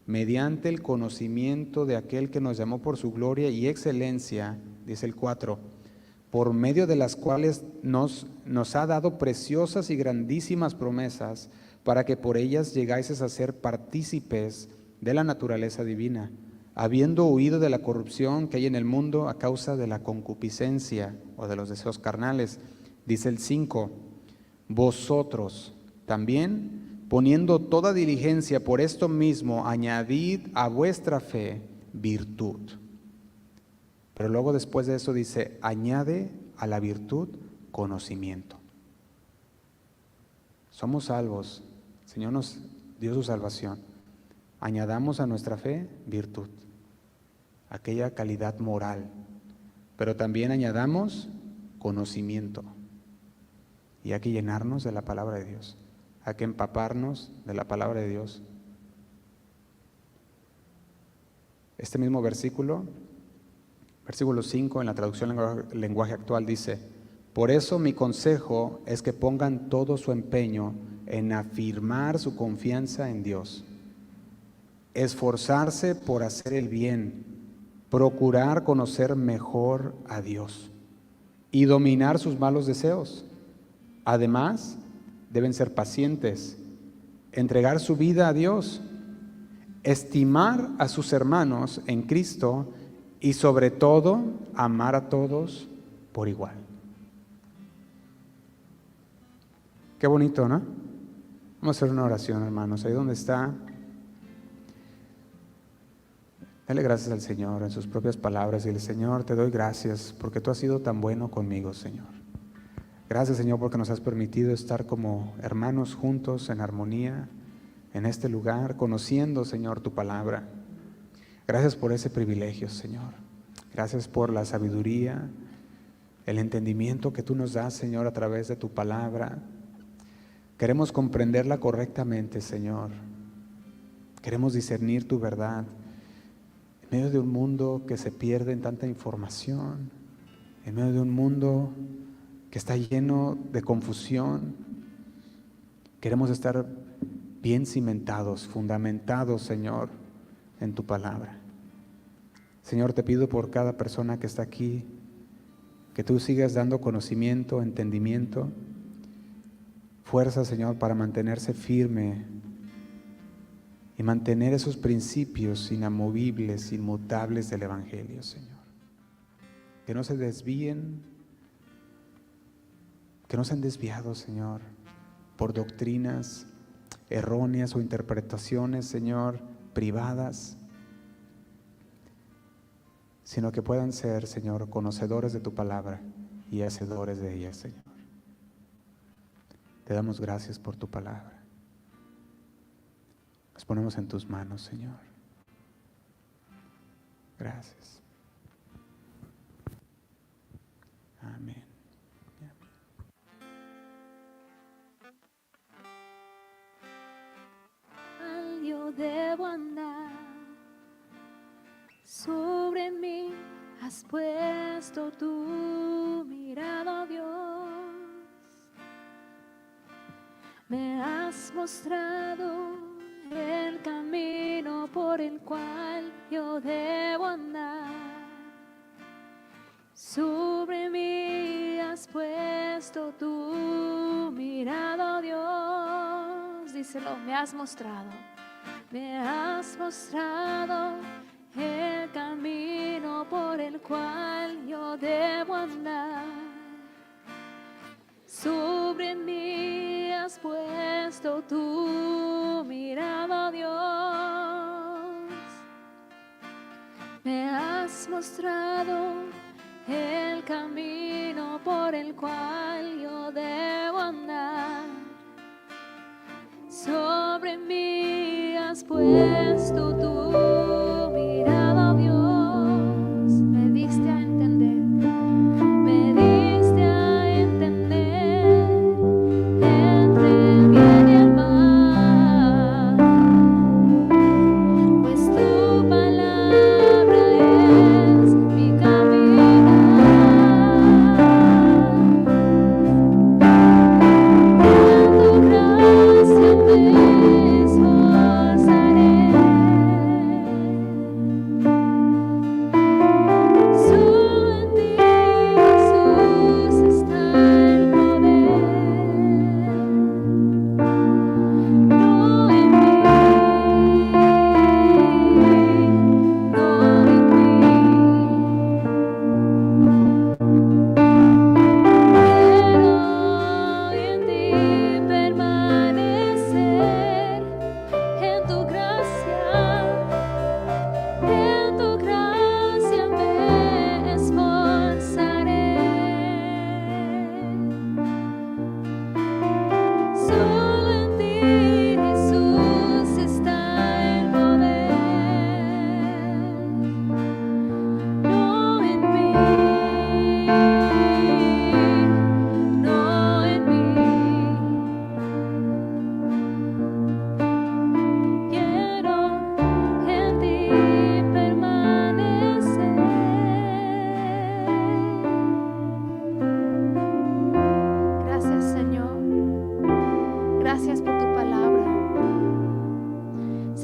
mediante el conocimiento de aquel que nos llamó por su gloria y excelencia, dice el 4, por medio de las cuales nos ha dado preciosas y grandísimas promesas, para que por ellas llegáis a ser partícipes de la naturaleza divina, habiendo huido de la corrupción que hay en el mundo a causa de la concupiscencia o de los deseos carnales. Dice el 5, vosotros también, poniendo toda diligencia por esto mismo, añadid a vuestra fe virtud. Pero luego después de eso dice, añade a la virtud conocimiento. Somos salvos, el Señor nos dio su salvación. Añadamos a nuestra fe virtud, aquella calidad moral, pero también añadamos conocimiento. Y hay que llenarnos de la palabra de Dios. Hay que empaparnos de la palabra de Dios. Este mismo versículo, versículo 5 en la traducción lenguaje actual dice: por eso mi consejo es que pongan todo su empeño en afirmar su confianza en Dios, esforzarse por hacer el bien, procurar conocer mejor a Dios y dominar sus malos deseos. Además, deben ser pacientes, entregar su vida a Dios, estimar a sus hermanos en Cristo y sobre todo amar a todos por igual. Qué bonito, ¿no? Vamos a hacer una oración, hermanos. Ahí donde está, dale gracias al Señor en sus propias palabras. Dile: Señor, te doy gracias porque tú has sido tan bueno conmigo, Señor. Gracias, Señor, porque nos has permitido estar como hermanos juntos en armonía en este lugar, conociendo, Señor, tu palabra. Gracias por ese privilegio, Señor. Gracias por la sabiduría, el entendimiento que tú nos das, Señor, a través de tu palabra. Queremos comprenderla correctamente, Señor. Queremos discernir tu verdad en medio de un mundo que se pierde en tanta información, en medio de un mundo que está lleno de confusión. Queremos estar bien cimentados, fundamentados, Señor, en tu palabra. Señor, te pido por cada persona que está aquí, que tú sigas dando conocimiento, entendimiento, fuerza, Señor, para mantenerse firme y mantener esos principios inamovibles, inmutables del Evangelio, Señor. Que no se desvíen, que no se han desviado, Señor, por doctrinas erróneas o interpretaciones, Señor, privadas, sino que puedan ser, Señor, conocedores de tu palabra y hacedores de ella, Señor. Te damos gracias por tu palabra. Nos ponemos en tus manos, Señor. Gracias. Amén. Yo debo andar, sobre mí has puesto tu mirada, Dios. Me has mostrado el camino por el cual yo debo andar. Sobre mí has puesto tu mirada, Dios. Díselo: me has mostrado. Me has mostrado el camino por el cual yo debo andar. Sobre mí has puesto tu mirada, Dios. Me has mostrado el camino por el cual yo debo andar. Sobre mí has puesto tu mirada, Dios. Me diste a entender, me diste a entender entre el bien y el mal, pues tu palabra es mi caminar. En tu gracia me esforzaré.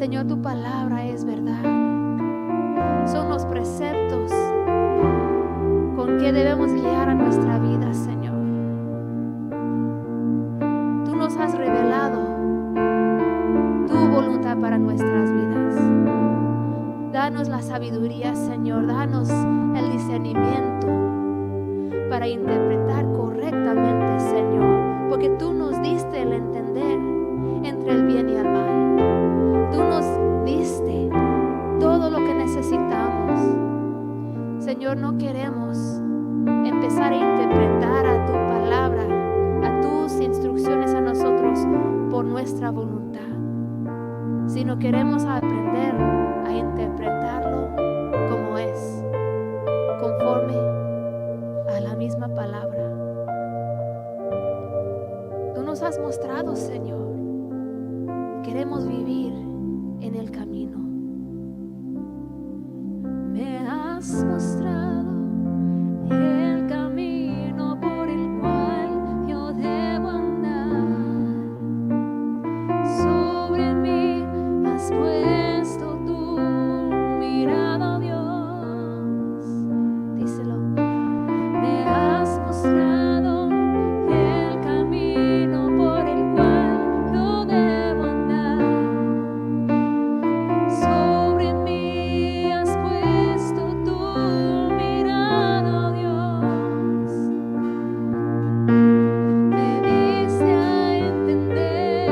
Señor, tu palabra es verdad. Son los preceptos con que debemos guiar a nuestra vida, Señor. Tú nos has revelado tu voluntad para nuestras vidas. Danos la sabiduría, Señor. Danos el discernimiento para interpretar correctamente, Señor. Porque tú nos diste el entender entre el bien y el mal. Tú nos diste todo lo que necesitamos. Señor, no queremos empezar a interpretar a tu palabra, a tus instrucciones a nosotros por nuestra voluntad, sino queremos aprender a interpretarlo como es, conforme a la misma palabra. Tú nos has mostrado, Señor. Queremos vivir en el camino. Me has mostrado el camino por el cual yo debo andar. Sobre mí has puesto tu mirada, Dios. Díselo. Me has mostrado el camino por el cual yo debo andar. Sobre mí has puesto tu mirada, Dios. Me diste a entender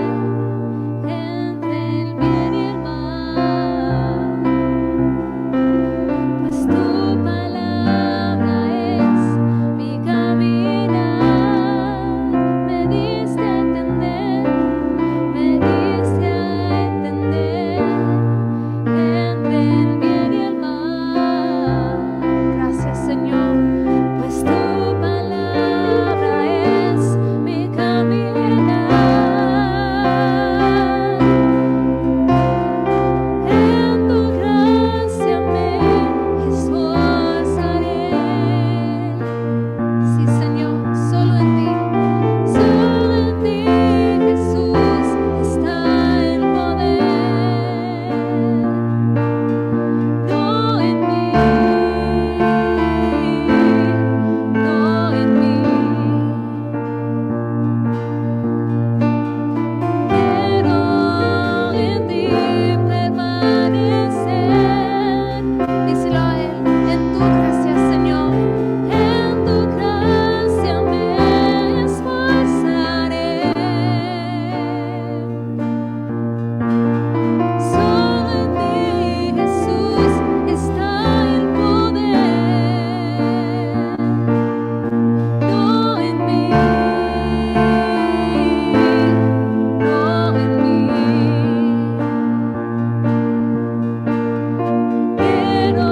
entre el bien y el mal, pues tu palabra es mi caminar. Me diste a entender entre el bien y el mal. Gracias, Señor, pues tu palabra es mi caminar. En tu gracia me esforzaré. Sí, Señor, solo en ti, Jesús, está el poder. No en mí, no en mí. Quiero en ti permanecer. Díselo a Él. En tu gracia, Señor, en tu gracia me esforzaré. Solo en ti, Jesús, está el poder. No en mí, no en mí. Quiero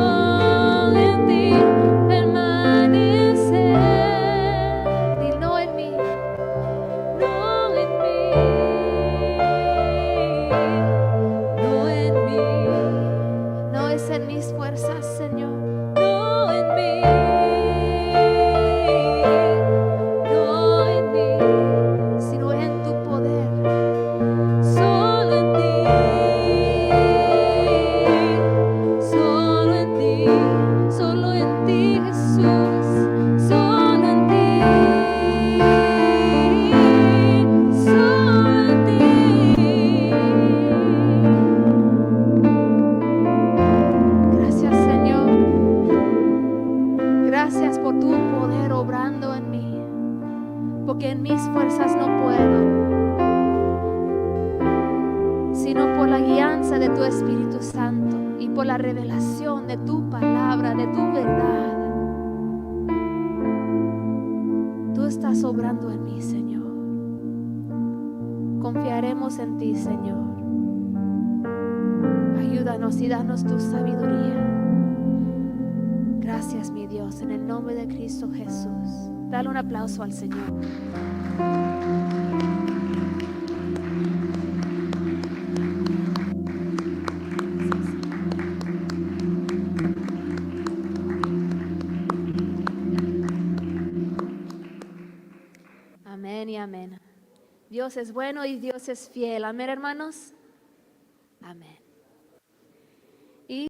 en ti permanecer. Di no en mí, no en mí, no en mí. No es en mis fuerzas, Señor. No en mí, no en mí, sino en tu poder. Solo en ti, Jesús. Solo en ti, solo en ti. Gracias, Señor. Gracias por tu poder obrando en mí, porque en mis fuerzas no puedo, sino por la guianza de tu Espíritu Santo y por la revelación de tu palabra, de tu verdad. Tú estás obrando en mí, Señor. Confiaremos en ti, Señor. Ayúdanos y danos tu sabiduría. Gracias, mi Dios, en el nombre de Cristo Jesús. Dale un aplauso al Señor. Amén y amén. Dios es bueno y Dios es fiel. Amén, hermanos. Amén.